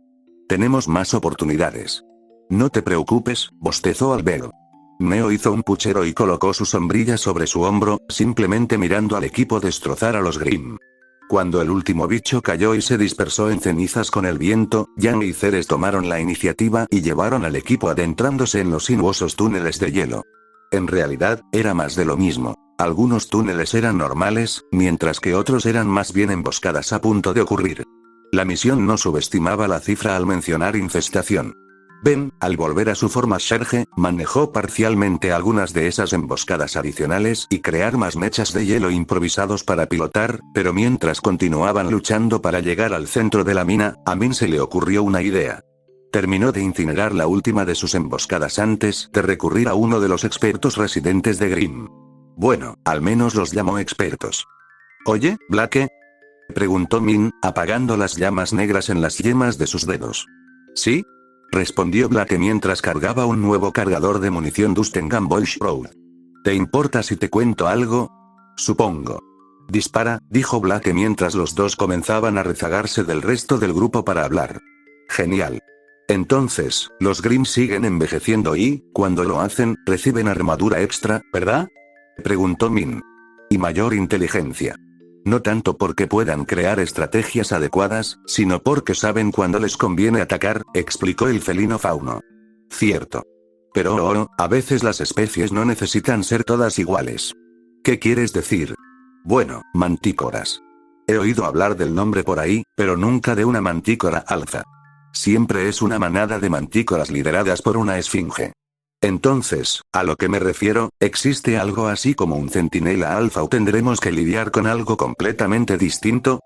Tenemos más oportunidades. No te preocupes, bostezó Albedo. Neo hizo un puchero y colocó su sombrilla sobre su hombro, simplemente mirando al equipo destrozar a los Grimm. Cuando el último bicho cayó y se dispersó en cenizas con el viento, Yang y Ceres tomaron la iniciativa y llevaron al equipo adentrándose en los sinuosos túneles de hielo. En realidad, era más de lo mismo. Algunos túneles eran normales, mientras que otros eran más bien emboscadas a punto de ocurrir. La misión no subestimaba la cifra al mencionar infestación. Ben, al volver a su forma Sherge, manejó parcialmente algunas de esas emboscadas adicionales y crear más mechas de hielo improvisados para pilotar, pero mientras continuaban luchando para llegar al centro de la mina, a Min se le ocurrió una idea. Terminó de incinerar la última de sus emboscadas antes de recurrir a uno de los expertos residentes de Grimm. Bueno, al menos los llamó expertos. ¿Oye, Blake? Preguntó Min, apagando las llamas negras en las yemas de sus dedos. ¿Sí? Respondió Blake mientras cargaba un nuevo cargador de munición Dustengan Bosch Road. ¿Te importa si te cuento algo? Supongo. Dispara, dijo Blake mientras los dos comenzaban a rezagarse del resto del grupo para hablar. Genial. Entonces, los Grimm siguen envejeciendo y, cuando lo hacen, reciben armadura extra, ¿verdad? Preguntó Min. Y mayor inteligencia. No tanto porque puedan crear estrategias adecuadas, sino porque saben cuándo les conviene atacar, explicó el felino fauno. Cierto. Pero a veces las especies no necesitan ser todas iguales. ¿Qué quieres decir? Bueno, mantícoras. He oído hablar del nombre por ahí, pero nunca de una mantícora alfa. Siempre es una manada de mantícoras lideradas por una esfinge. Entonces, a lo que me refiero, ¿existe algo así como un centinela alfa o tendremos que lidiar con algo completamente distinto?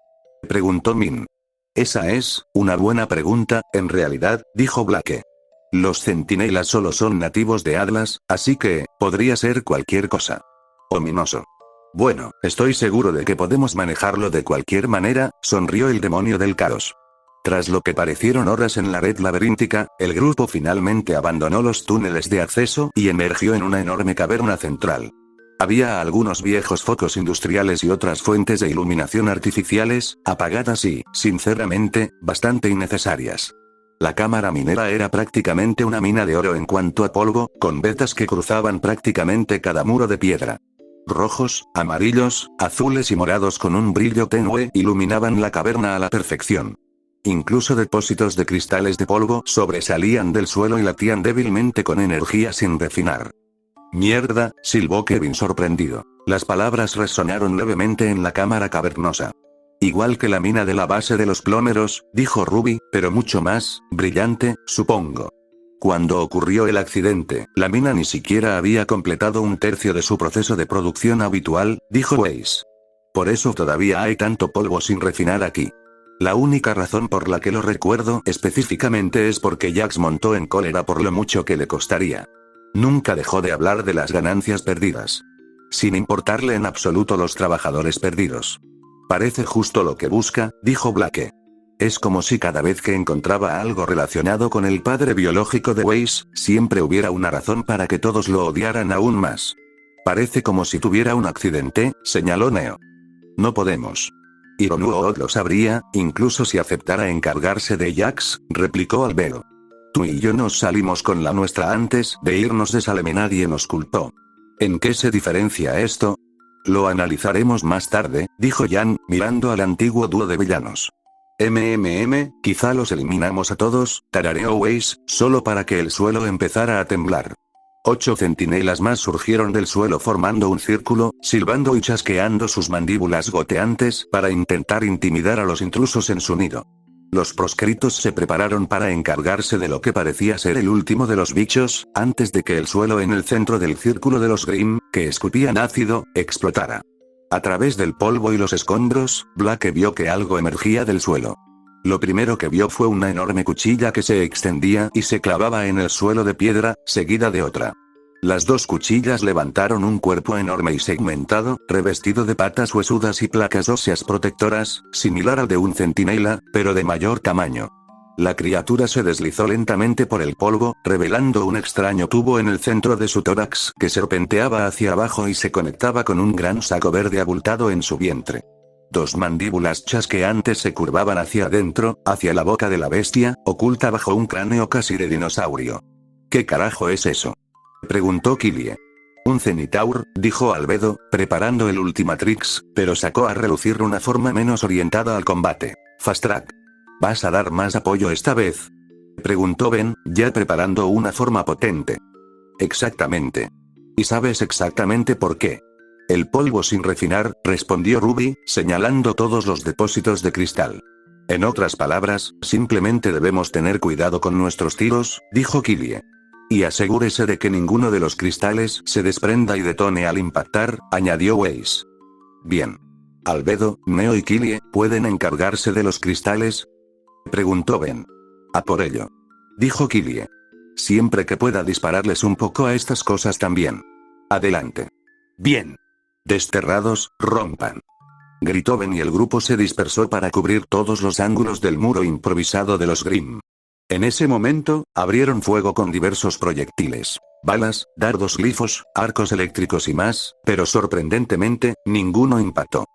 Preguntó Min. Esa es una buena pregunta, en realidad, dijo Blake. Los centinelas solo son nativos de Atlas, así que, podría ser cualquier cosa. Ominoso. Bueno, estoy seguro de que podemos manejarlo de cualquier manera, sonrió el demonio del caos. Tras lo que parecieron horas en la red laberíntica, el grupo finalmente abandonó los túneles de acceso y emergió en una enorme caverna central. Había algunos viejos focos industriales y otras fuentes de iluminación artificiales, apagadas y, sinceramente, bastante innecesarias. La cámara minera era prácticamente una mina de oro en cuanto a polvo, con vetas que cruzaban prácticamente cada muro de piedra. Rojos, amarillos, azules y morados con un brillo tenue iluminaban la caverna a la perfección. Incluso depósitos de cristales de polvo sobresalían del suelo y latían débilmente con energía sin refinar. Mierda, silbó Kevin sorprendido. Las palabras resonaron levemente en la cámara cavernosa. Igual que la mina de la base de los plómeros, dijo Ruby, pero mucho más brillante, supongo. Cuando ocurrió el accidente, la mina ni siquiera había completado un tercio de su proceso de producción habitual, dijo Weiss. Por eso todavía hay tanto polvo sin refinar aquí. La única razón por la que lo recuerdo específicamente es porque Jax montó en cólera por lo mucho que le costaría. Nunca dejó de hablar de las ganancias perdidas. Sin importarle en absoluto los trabajadores perdidos. Parece justo lo que busca, dijo Blake. Es como si cada vez que encontraba algo relacionado con el padre biológico de Weiss, siempre hubiera una razón para que todos lo odiaran aún más. Parece como si tuviera un accidente, señaló Neo. No podemos. Ironuo lo sabría, incluso si aceptara encargarse de Jax, replicó Albedo. Tú y yo nos salimos con la nuestra antes de irnos de Salem y nadie nos culpó. ¿En qué se diferencia esto? Lo analizaremos más tarde, dijo Jan, mirando al antiguo dúo de villanos. Quizá los eliminamos a todos, tarareó Weiss, solo para que el suelo empezara a temblar. 8 centinelas más surgieron del suelo formando un círculo, silbando y chasqueando sus mandíbulas goteantes para intentar intimidar a los intrusos en su nido. Los proscritos se prepararon para encargarse de lo que parecía ser el último de los bichos, antes de que el suelo en el centro del círculo de los Grimm, que escupían ácido, explotara. A través del polvo y los escombros, Blake vio que algo emergía del suelo. Lo primero que vio fue una enorme cuchilla que se extendía y se clavaba en el suelo de piedra, seguida de otra. Las dos cuchillas levantaron un cuerpo enorme y segmentado, revestido de patas huesudas y placas óseas protectoras, similar al de un centinela, pero de mayor tamaño. La criatura se deslizó lentamente por el polvo, revelando un extraño tubo en el centro de su tórax que serpenteaba hacia abajo y se conectaba con un gran saco verde abultado en su vientre. 2 mandíbulas chasqueantes se curvaban hacia adentro, hacia la boca de la bestia, oculta bajo un cráneo casi de dinosaurio. ¿Qué carajo es eso?, preguntó Killie. Un Cenitaur, dijo Albedo, preparando el Ultimatrix, pero sacó a relucir una forma menos orientada al combate. Fast Track. ¿Vas a dar más apoyo esta vez?, preguntó Ben, ya preparando una forma potente. Exactamente. ¿Y sabes exactamente por qué? El polvo sin refinar, respondió Ruby, señalando todos los depósitos de cristal. En otras palabras, simplemente debemos tener cuidado con nuestros tiros, dijo Killie. Y asegúrese de que ninguno de los cristales se desprenda y detone al impactar, añadió Weiss. Bien. Albedo, Neo y Killie, ¿pueden encargarse de los cristales?, preguntó Ben. A por ello, dijo Killie. Siempre que pueda dispararles un poco a estas cosas también. Adelante. Bien. Desterrados, rompan. Gritó Ben y el grupo se dispersó para cubrir todos los ángulos del muro improvisado de los Grimm. En ese momento, abrieron fuego con diversos proyectiles, balas, dardos glifos, arcos eléctricos y más, pero sorprendentemente, ninguno impactó.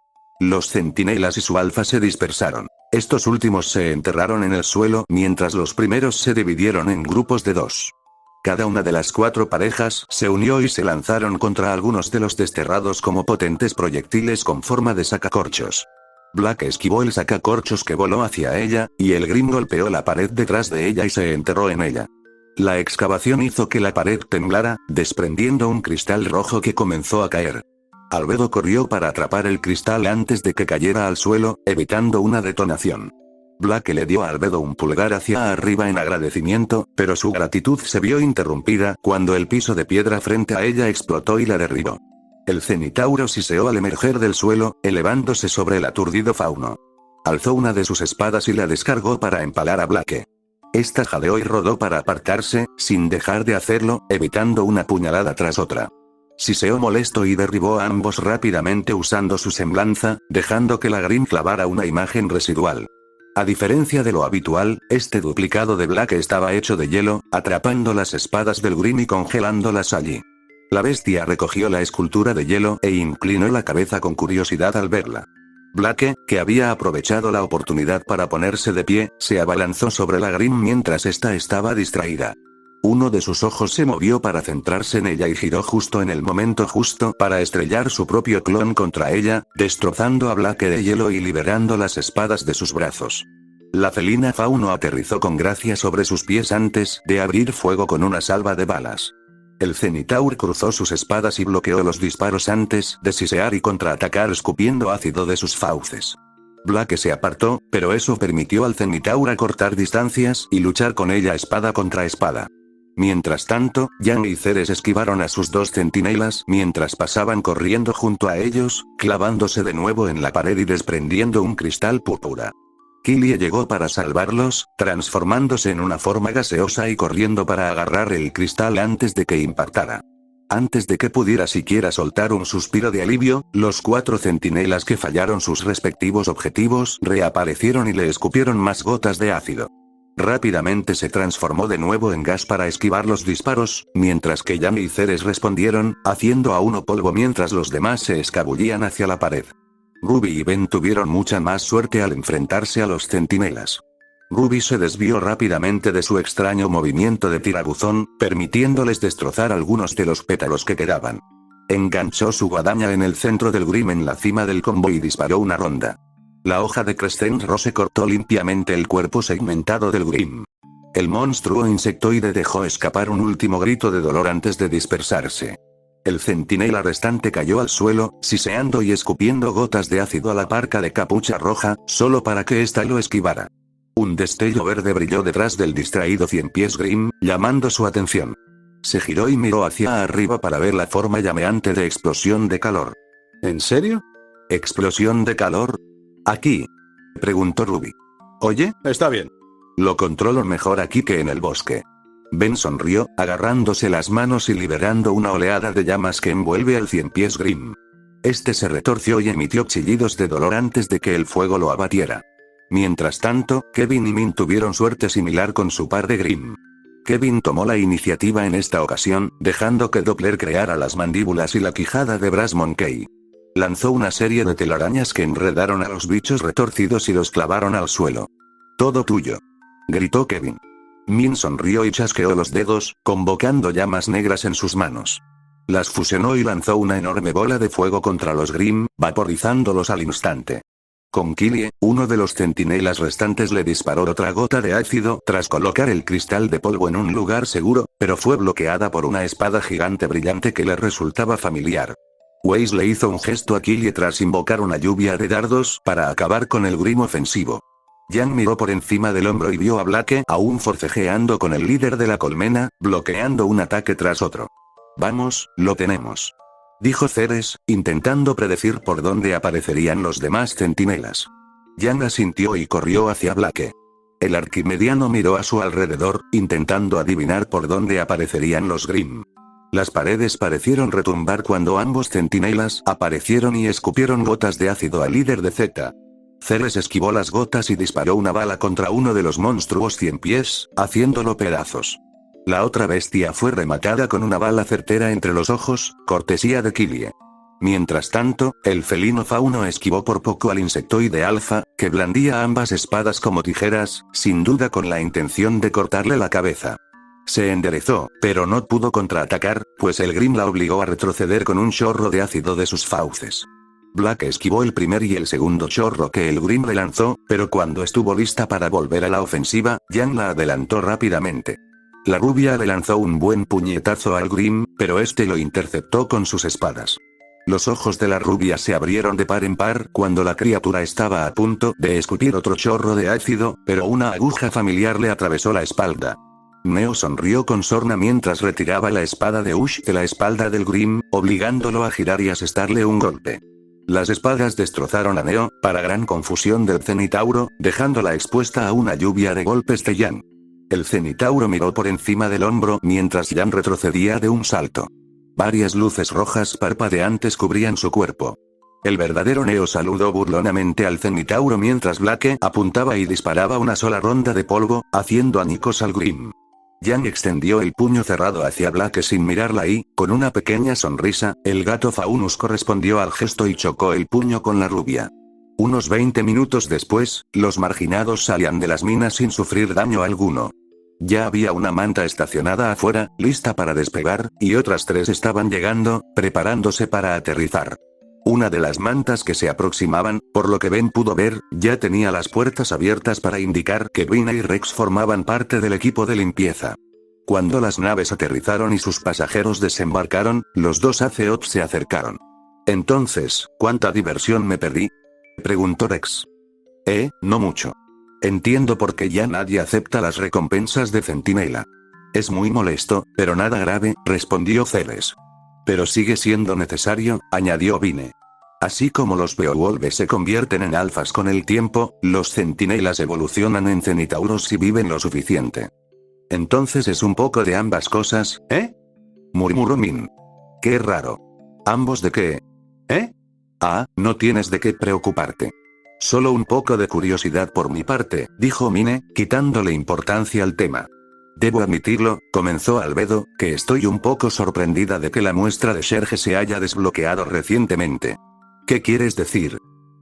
Los centinelas y su alfa se dispersaron. Estos últimos se enterraron en el suelo mientras los primeros se dividieron en grupos de 2. Cada una de las 4 parejas se unió y se lanzaron contra algunos de los desterrados como potentes proyectiles con forma de sacacorchos. Blake esquivó el sacacorchos que voló hacia ella, y el Grimm golpeó la pared detrás de ella y se enterró en ella. La excavación hizo que la pared temblara, desprendiendo un cristal rojo que comenzó a caer. Albedo corrió para atrapar el cristal antes de que cayera al suelo, evitando una detonación. Blake le dio a Albedo un pulgar hacia arriba en agradecimiento, pero su gratitud se vio interrumpida cuando el piso de piedra frente a ella explotó y la derribó. El Cenitauro siseó al emerger del suelo, elevándose sobre el aturdido fauno. Alzó una de sus espadas y la descargó para empalar a Blake. Esta jadeó y rodó para apartarse, sin dejar de hacerlo, evitando una puñalada tras otra. Siseó molesto y derribó a ambos rápidamente usando su semblanza, dejando que la Grimm clavara una imagen residual. A diferencia de lo habitual, este duplicado de Blake estaba hecho de hielo, atrapando las espadas del Grimm y congelándolas allí. La bestia recogió la escultura de hielo e inclinó la cabeza con curiosidad al verla. Blake, que había aprovechado la oportunidad para ponerse de pie, se abalanzó sobre la Grimm mientras ésta estaba distraída. Uno de sus ojos se movió para centrarse en ella y giró justo en el momento justo para estrellar su propio clon contra ella, destrozando a Blake de hielo y liberando las espadas de sus brazos. La felina fauno aterrizó con gracia sobre sus pies antes de abrir fuego con una salva de balas. El Cenitaur cruzó sus espadas y bloqueó los disparos antes de sisear y contraatacar escupiendo ácido de sus fauces. Blake se apartó, pero eso permitió al Cenitaur acortar distancias y luchar con ella espada contra espada. Mientras tanto, Jan y Ceres esquivaron a sus 2 centinelas mientras pasaban corriendo junto a ellos, clavándose de nuevo en la pared y desprendiendo un cristal púrpura. Killie llegó para salvarlos, transformándose en una forma gaseosa y corriendo para agarrar el cristal antes de que impactara. Antes de que pudiera siquiera soltar un suspiro de alivio, los 4 centinelas que fallaron sus respectivos objetivos reaparecieron y le escupieron más gotas de ácido. Rápidamente se transformó de nuevo en gas para esquivar los disparos, mientras que Jan y Ceres respondieron, haciendo a uno polvo mientras los demás se escabullían hacia la pared. Ruby y Ben tuvieron mucha más suerte al enfrentarse a los centinelas. Ruby se desvió rápidamente de su extraño movimiento de tirabuzón, permitiéndoles destrozar algunos de los pétalos que quedaban. Enganchó su guadaña en el centro del Grimm en la cima del combo y disparó una ronda. La hoja de Crescent Rose cortó limpiamente el cuerpo segmentado del Grim. El monstruo insectoide dejó escapar un último grito de dolor antes de dispersarse. El centinela restante cayó al suelo, siseando y escupiendo gotas de ácido a la parca de capucha roja, solo para que ésta lo esquivara. Un destello verde brilló detrás del distraído ciempiés Grim, llamando su atención. Se giró y miró hacia arriba para ver la forma llameante de explosión de calor. ¿En serio? ¿Explosión de calor? ¿Aquí? Preguntó Ruby. Oye, está bien. Lo controlo mejor aquí que en el bosque. Ben sonrió, agarrándose las manos y liberando una oleada de llamas que envuelve al ciempiés Grim. Este se retorció y emitió chillidos de dolor antes de que el fuego lo abatiera. Mientras tanto, Kevin y Min tuvieron suerte similar con su par de Grim. Kevin tomó la iniciativa en esta ocasión, dejando que Doppler creara las mandíbulas y la quijada de Brass Monkey. Lanzó una serie de telarañas que enredaron a los bichos retorcidos y los clavaron al suelo. «Todo tuyo», gritó Kevin. Min sonrió y chasqueó los dedos, convocando llamas negras en sus manos. Las fusionó y lanzó una enorme bola de fuego contra los Grim, vaporizándolos al instante. Con Killie, uno de los centinelas restantes le disparó otra gota de ácido tras colocar el cristal de polvo en un lugar seguro, pero fue bloqueada por una espada gigante brillante que le resultaba familiar. Weiss le hizo un gesto a Killie tras invocar una lluvia de dardos para acabar con el Grim ofensivo. Jan miró por encima del hombro y vio a Blake aún forcejeando con el líder de la colmena, bloqueando un ataque tras otro. «Vamos, lo tenemos», dijo Ceres, intentando predecir por dónde aparecerían los demás centinelas. Jan asintió y corrió hacia Blake. El arquimediano miró a su alrededor, intentando adivinar por dónde aparecerían los Grim. Las paredes parecieron retumbar cuando ambos centinelas aparecieron y escupieron gotas de ácido al líder de Z. Ceres esquivó las gotas y disparó una bala contra uno de los monstruos ciempiés, haciéndolo pedazos. La otra bestia fue rematada con una bala certera entre los ojos, cortesía de Killie. Mientras tanto, el felino fauno esquivó por poco al insectoide alfa, que blandía ambas espadas como tijeras, sin duda con la intención de cortarle la cabeza. Se enderezó, pero no pudo contraatacar, pues el Grim la obligó a retroceder con un chorro de ácido de sus fauces. Blake esquivó el primer y el segundo chorro que el Grim le lanzó, pero cuando estuvo lista para volver a la ofensiva, Jan la adelantó rápidamente. La rubia le lanzó un buen puñetazo al Grim, pero este lo interceptó con sus espadas. Los ojos de la rubia se abrieron de par en par cuando la criatura estaba a punto de escupir otro chorro de ácido, pero una aguja familiar le atravesó la espalda. Neo sonrió con sorna mientras retiraba la espada de Ush de la espalda del Grim, obligándolo a girar y asestarle un golpe. Las espadas destrozaron a Neo, para gran confusión del Cenitauro, dejándola expuesta a una lluvia de golpes de Jan. El Cenitauro miró por encima del hombro mientras Jan retrocedía de un salto. Varias luces rojas parpadeantes cubrían su cuerpo. El verdadero Neo saludó burlonamente al Cenitauro mientras Blake apuntaba y disparaba una sola ronda de polvo, haciendo añicos al Grim. Jan extendió el puño cerrado hacia Blake sin mirarla y, con una pequeña sonrisa, el gato Faunus correspondió al gesto y chocó el puño con la rubia. Unos 20 minutos después, los marginados salían de las minas sin sufrir daño alguno. Ya había una manta estacionada afuera, lista para despegar, y otras 3 estaban llegando, preparándose para aterrizar. Una de las mantas que se aproximaban, por lo que Ben pudo ver, ya tenía las puertas abiertas para indicar que Vina y Rex formaban parte del equipo de limpieza. Cuando las naves aterrizaron y sus pasajeros desembarcaron, los dos Azeoth se acercaron. «Entonces, ¿cuánta diversión me perdí?», preguntó Rex. No mucho. Entiendo por qué ya nadie acepta las recompensas de Centinela. Es muy molesto, pero nada grave, respondió Ceres. Pero sigue siendo necesario, añadió Vine. Así como los Beowulfes se convierten en alfas con el tiempo, los centinelas evolucionan en cenitauros si viven lo suficiente. Entonces es un poco de ambas cosas, ¿eh?, murmuró Min. Qué raro. ¿Ambos de qué? No tienes de qué preocuparte. Solo un poco de curiosidad por mi parte, dijo Mine, quitándole importancia al tema. Debo admitirlo, comenzó Albedo, que estoy un poco sorprendida de que la muestra de Sherge se haya desbloqueado recientemente. ¿Qué quieres decir?,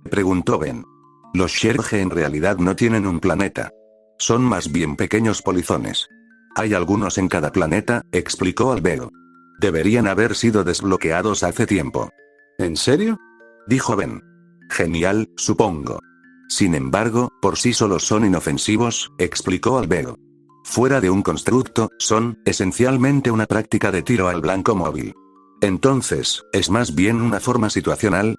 preguntó Ben. Los Sherge en realidad no tienen un planeta. Son más bien pequeños polizones. Hay algunos en cada planeta, explicó Albedo. Deberían haber sido desbloqueados hace tiempo. ¿En serio?, dijo Ben. Genial, supongo. Sin embargo, por sí solos son inofensivos, explicó Albedo. Fuera de un constructo, son, esencialmente una práctica de tiro al blanco móvil. Entonces, ¿es más bien una forma situacional?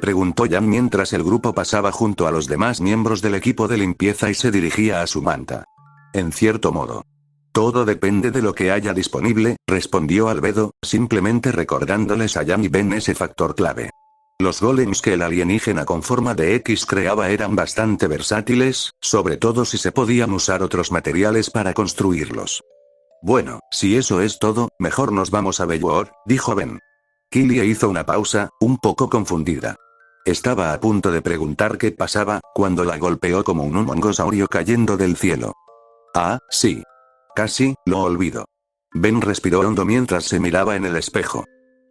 Preguntó Jan mientras el grupo pasaba junto a los demás miembros del equipo de limpieza y se dirigía a su manta. En cierto modo. Todo depende de lo que haya disponible, respondió Albedo, simplemente recordándoles a Jan y Ben ese factor clave. Los golems que el alienígena con forma de X creaba eran bastante versátiles, sobre todo si se podían usar otros materiales para construirlos. Bueno, si eso es todo, mejor nos vamos a Bellwar, dijo Ben. Killia hizo una pausa, un poco confundida. Estaba a punto de preguntar qué pasaba, cuando la golpeó como un mongosaurio cayendo del cielo. Ah, sí. Casi, lo olvido. Ben respiró hondo mientras se miraba en el espejo.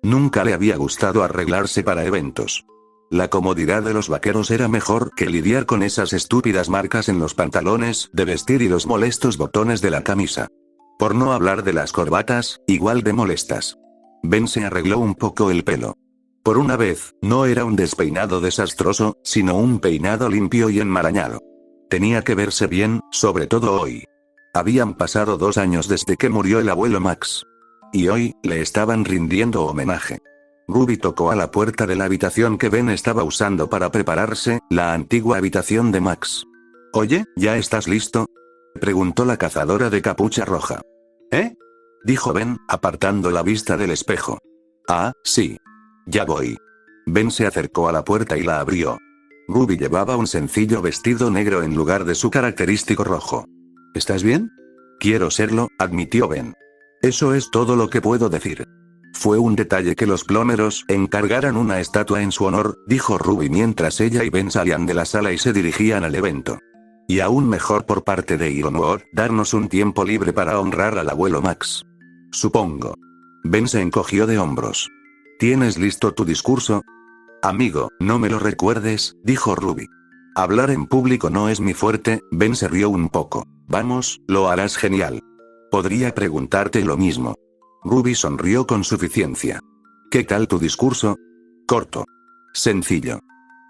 Nunca le había gustado arreglarse para eventos. La comodidad de los vaqueros era mejor que lidiar con esas estúpidas marcas en los pantalones de vestir y los molestos botones de la camisa. Por no hablar de las corbatas, igual de molestas. Ben se arregló un poco el pelo. Por una vez, no era un despeinado desastroso, sino un peinado limpio y enmarañado. Tenía que verse bien, sobre todo hoy. Habían pasado 2 años desde que murió el abuelo Max. Y hoy, le estaban rindiendo homenaje. Ruby tocó a la puerta de la habitación que Ben estaba usando para prepararse, la antigua habitación de Max. «Oye, ¿ya estás listo?», preguntó la cazadora de capucha roja. «¿Eh?», dijo Ben, apartando la vista del espejo. «Ah, sí. Ya voy». Ben se acercó a la puerta y la abrió. Ruby llevaba un sencillo vestido negro en lugar de su característico rojo. «¿Estás bien?». «Quiero serlo», admitió Ben. «Eso es todo lo que puedo decir». «Fue un detalle que los plomeros encargaran una estatua en su honor», dijo Ruby mientras ella y Ben salían de la sala y se dirigían al evento. «Y aún mejor por parte de Ironwood, darnos un tiempo libre para honrar al abuelo Max. Supongo». Ben se encogió de hombros. «¿Tienes listo tu discurso?». «Amigo, no me lo recuerdes», dijo Ruby. «Hablar en público no es mi fuerte», Ben se rió un poco. «Vamos, lo harás genial». «Podría preguntarte lo mismo». Ruby sonrió con suficiencia. «¿Qué tal tu discurso?». «Corto. Sencillo.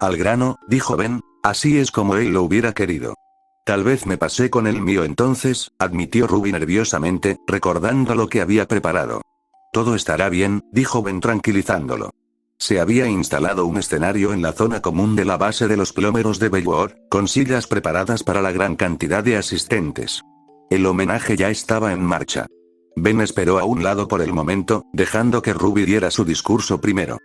Al grano», dijo Ben, «así es como él lo hubiera querido». «Tal vez me pasé con el mío entonces», admitió Ruby nerviosamente, recordando lo que había preparado. «Todo estará bien», dijo Ben tranquilizándolo. Se había instalado un escenario en la zona común de la base de los plomeros de Bellwar, con sillas preparadas para la gran cantidad de asistentes. El homenaje ya estaba en marcha. Ben esperó a un lado por el momento, dejando que Ruby diera su discurso primero.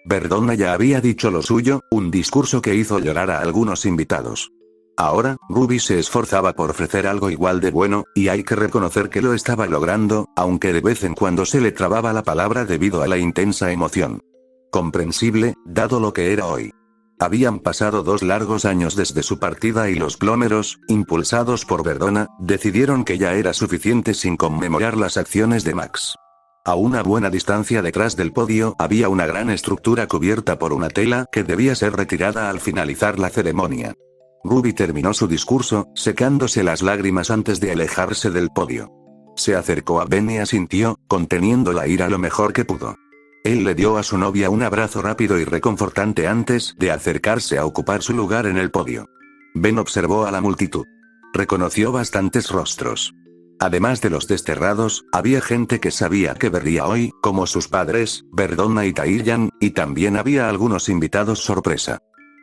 Verdona ya había dicho lo suyo, un discurso que hizo llorar a algunos invitados. Ahora, Ruby se esforzaba por ofrecer algo igual de bueno, y hay que reconocer que lo estaba logrando, aunque de vez en cuando se le trababa la palabra debido a la intensa emoción. Comprensible, dado lo que era hoy. Habían pasado 2 largos años desde su partida y los plomeros, impulsados por Verdona, decidieron que ya era suficiente sin conmemorar las acciones de Max. A una buena distancia detrás del podio había una gran estructura cubierta por una tela que debía ser retirada al finalizar la ceremonia. Ruby terminó su discurso, secándose las lágrimas antes de alejarse del podio. Se acercó a Ben y asintió, conteniendo la ira lo mejor que pudo. Él le dio a su novia un abrazo rápido y reconfortante antes de acercarse a ocupar su lugar en el podio. Ben observó a la multitud. Reconoció bastantes rostros. Además de los desterrados, había gente que sabía que vería hoy, como sus padres, Verdona y Tairjan, y también había algunos invitados sorpresa.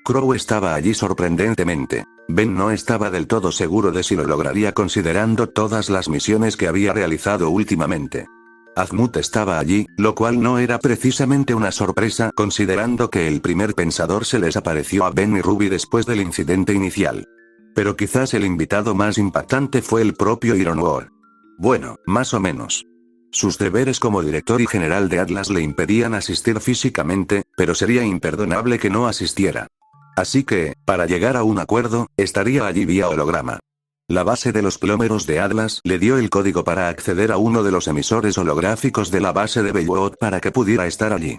Crow estaba allí sorprendentemente. Ben no estaba del todo seguro de si lo lograría considerando todas las misiones que había realizado últimamente. Azmut estaba allí, lo cual no era precisamente una sorpresa considerando que el primer pensador se les apareció a Ben y Ruby después del incidente inicial. Pero quizás el invitado más impactante fue el propio Ironwood. Bueno, más o menos. Sus deberes como director y general de Atlas le impedían asistir físicamente, pero sería imperdonable que no asistiera. Así que, para llegar a un acuerdo, estaría allí vía holograma. La base de los plomeros de Atlas le dio el código para acceder a uno de los emisores holográficos de la base de Bellwar para que pudiera estar allí.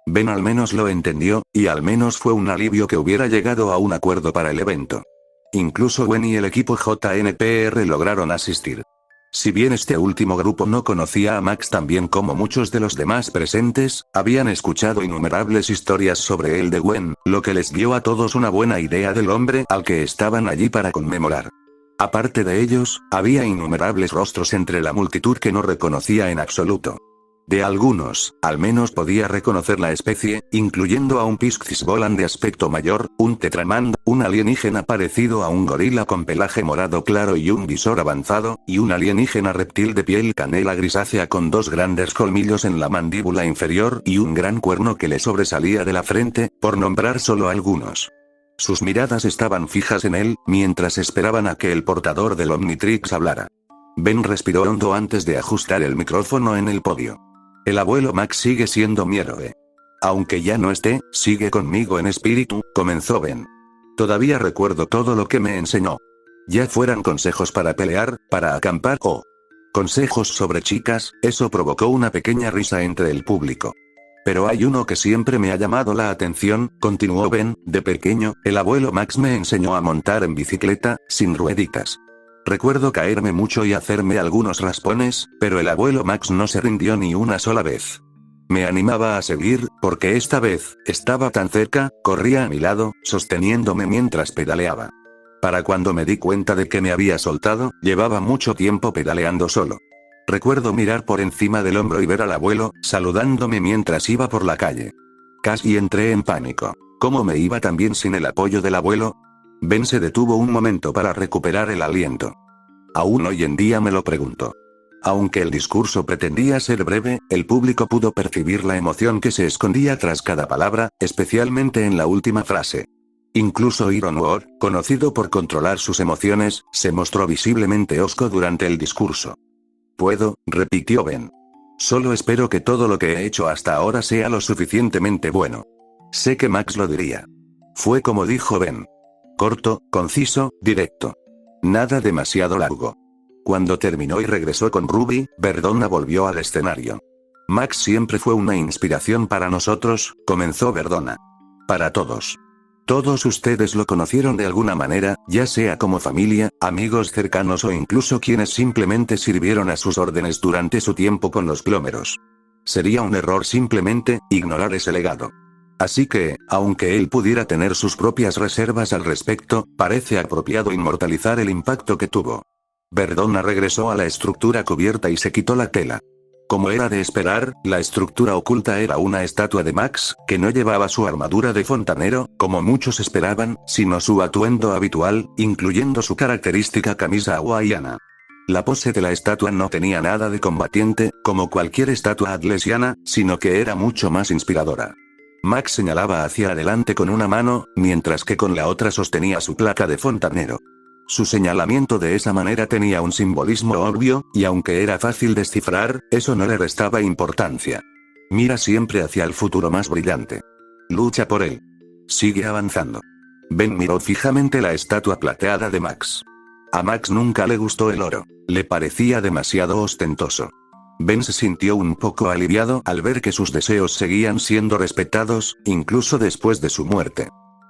Ben al menos lo entendió, y al menos fue un alivio que hubiera llegado a un acuerdo para el evento. Incluso Gwen y el equipo JNPR lograron asistir. Si bien este último grupo no conocía a Max tan bien como muchos de los demás presentes, habían escuchado innumerables historias sobre él de Gwen, lo que les dio a todos una buena idea del hombre al que estaban allí para conmemorar. Aparte de ellos, había innumerables rostros entre la multitud que no reconocía en absoluto. De algunos, al menos podía reconocer la especie, incluyendo a un Piscis volan de aspecto mayor, un Tetramand, un alienígena parecido a un gorila con pelaje morado claro y un visor avanzado, y un alienígena reptil de piel canela grisácea con 2 grandes colmillos en la mandíbula inferior y un gran cuerno que le sobresalía de la frente, por nombrar solo algunos. Sus miradas estaban fijas en él, mientras esperaban a que el portador del Omnitrix hablara. Ben respiró hondo antes de ajustar el micrófono en el podio. El abuelo Max sigue siendo mi héroe. Aunque ya no esté, sigue conmigo en espíritu, comenzó Ben. Todavía recuerdo todo lo que me enseñó. Ya fueran consejos para pelear, para acampar o consejos sobre chicas, eso provocó una pequeña risa entre el público. Pero hay uno que siempre me ha llamado la atención, continuó Ben, de pequeño, el abuelo Max me enseñó a montar en bicicleta, sin rueditas. Recuerdo caerme mucho y hacerme algunos raspones, pero el abuelo Max no se rindió ni una sola vez. Me animaba a seguir, porque esta vez, estaba tan cerca, corría a mi lado, sosteniéndome mientras pedaleaba. Para cuando me di cuenta de que me había soltado, llevaba mucho tiempo pedaleando solo. Recuerdo mirar por encima del hombro y ver al abuelo, saludándome mientras iba por la calle. Casi entré en pánico. ¿Cómo me iba tan bien sin el apoyo del abuelo? Ben se detuvo un momento para recuperar el aliento. Aún hoy en día me lo pregunto. Aunque el discurso pretendía ser breve, el público pudo percibir la emoción que se escondía tras cada palabra, especialmente en la última frase. Incluso Iron Ward, conocido por controlar sus emociones, se mostró visiblemente hosco durante el discurso. Puedo, repitió Ben. Solo espero que todo lo que he hecho hasta ahora sea lo suficientemente bueno. Sé que Max lo diría. Fue como dijo Ben. Corto, conciso, directo. Nada demasiado largo. Cuando terminó y regresó con Ruby, Verdona volvió al escenario. Max siempre fue una inspiración para nosotros, comenzó Verdona. Para todos. Todos ustedes lo conocieron de alguna manera, ya sea como familia, amigos cercanos o incluso quienes simplemente sirvieron a sus órdenes durante su tiempo con los Glómeros. Sería un error simplemente ignorar ese legado. Así que, aunque él pudiera tener sus propias reservas al respecto, parece apropiado inmortalizar el impacto que tuvo. Verdona regresó a la estructura cubierta y se quitó la tela. Como era de esperar, la estructura oculta era una estatua de Max, que no llevaba su armadura de fontanero, como muchos esperaban, sino su atuendo habitual, incluyendo su característica camisa hawaiana. La pose de la estatua no tenía nada de combatiente, como cualquier estatua atlesiana, sino que era mucho más inspiradora. Max señalaba hacia adelante con una mano, mientras que con la otra sostenía su placa de fontanero. Su señalamiento de esa manera tenía un simbolismo obvio, y aunque era fácil descifrar, eso no le restaba importancia. Mira siempre hacia el futuro más brillante. Lucha por él. Sigue avanzando. Ben miró fijamente la estatua plateada de Max. A Max nunca le gustó el oro. Le parecía demasiado ostentoso. Ben se sintió un poco aliviado al ver que sus deseos seguían siendo respetados, incluso después de su muerte.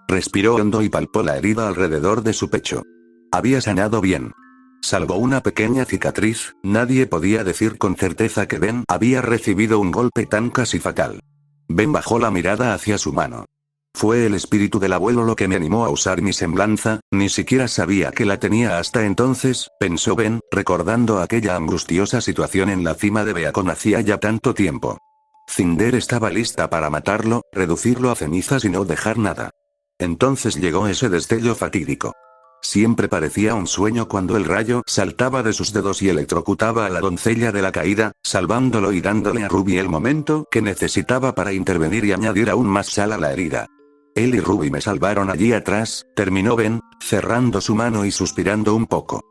Respiró hondo y palpó la herida alrededor de su pecho. Había sanado bien. Salvo una pequeña cicatriz, nadie podía decir con certeza que Ben había recibido un golpe tan casi fatal. Ben bajó la mirada hacia su mano. Fue el espíritu del abuelo lo que me animó a usar mi semblanza, ni siquiera sabía que la tenía hasta entonces, pensó Ben, recordando aquella angustiosa situación en la cima de Beacon hacía ya tanto tiempo. Cinder estaba lista para matarlo, reducirlo a cenizas y no dejar nada. Entonces llegó ese destello fatídico. Siempre parecía un sueño cuando el rayo saltaba de sus dedos y electrocutaba a la doncella de la caída, salvándolo y dándole a Ruby el momento que necesitaba para intervenir y añadir aún más sal a la herida. Él y Ruby me salvaron allí atrás, terminó Ben, cerrando su mano y suspirando un poco.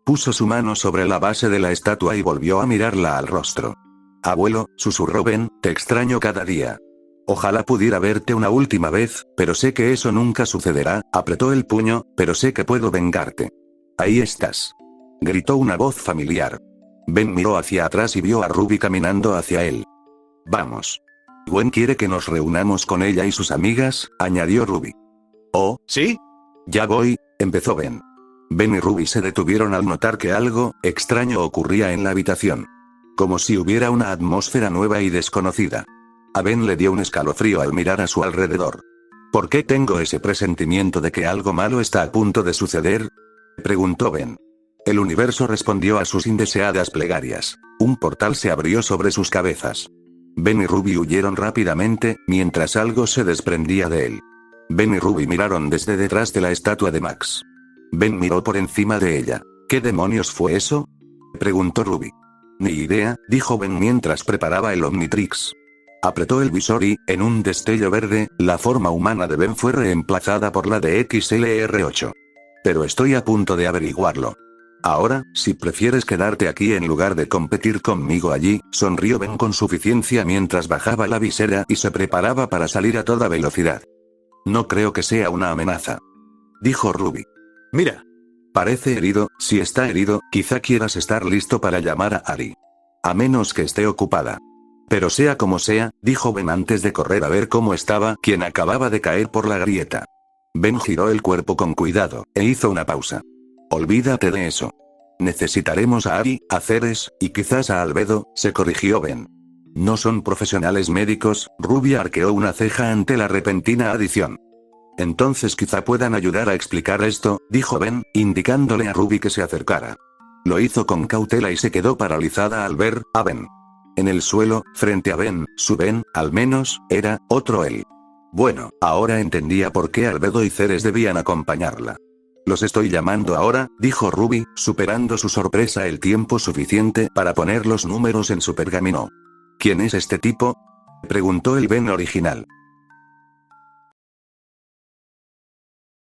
Puso su mano sobre la base de la estatua y volvió a mirarla al rostro. Abuelo, susurró Ben, te extraño cada día. Ojalá pudiera verte una última vez, pero sé que eso nunca sucederá, apretó el puño, pero sé que puedo vengarte. Ahí estás. Gritó una voz familiar. Ben miró hacia atrás y vio a Ruby caminando hacia él. Vamos. Gwen quiere que nos reunamos con ella y sus amigas, añadió Ruby. Oh, ¿sí? Ya voy, empezó Ben. Ben y Ruby se detuvieron al notar que algo extraño ocurría en la habitación. Como si hubiera una atmósfera nueva y desconocida. A Ben le dio un escalofrío al mirar a su alrededor. ¿Por qué tengo ese presentimiento de que algo malo está a punto de suceder?, preguntó Ben. El universo respondió a sus indeseadas plegarias. Un portal se abrió sobre sus cabezas. Ben y Ruby huyeron rápidamente, mientras algo se desprendía de él. Ben y Ruby miraron desde detrás de la estatua de Max. Ben miró por encima de ella. ¿Qué demonios fue eso?, preguntó Ruby. Ni idea, dijo Ben mientras preparaba el Omnitrix. Apretó el visor y, en un destello verde, la forma humana de Ben fue reemplazada por la de XLR8. Pero estoy a punto de averiguarlo. Ahora, si prefieres quedarte aquí en lugar de competir conmigo allí, sonrió Ben con suficiencia mientras bajaba la visera y se preparaba para salir a toda velocidad. No creo que sea una amenaza, dijo Ruby. Mira. Parece herido. Si está herido, quizá quieras estar listo para llamar a Ari. A menos que esté ocupada. Pero sea como sea, dijo Ben antes de correr a ver cómo estaba quien acababa de caer por la grieta. Ben giró el cuerpo con cuidado, e hizo una pausa. Olvídate de eso. Necesitaremos a Ari, a Ceres, y quizás a Albedo, se corrigió Ben. No son profesionales médicos. Ruby arqueó una ceja ante la repentina adición. Entonces quizá puedan ayudar a explicar esto, dijo Ben, indicándole a Ruby que se acercara. Lo hizo con cautela y se quedó paralizada al ver a Ben. En el suelo, frente a Ben, su Ben, al menos, era otro él. Bueno, ahora entendía por qué Albedo y Ceres debían acompañarla. Los estoy llamando ahora, dijo Ruby, superando su sorpresa el tiempo suficiente para poner los números en su pergamino. ¿Quién es este tipo?, preguntó el Ben original.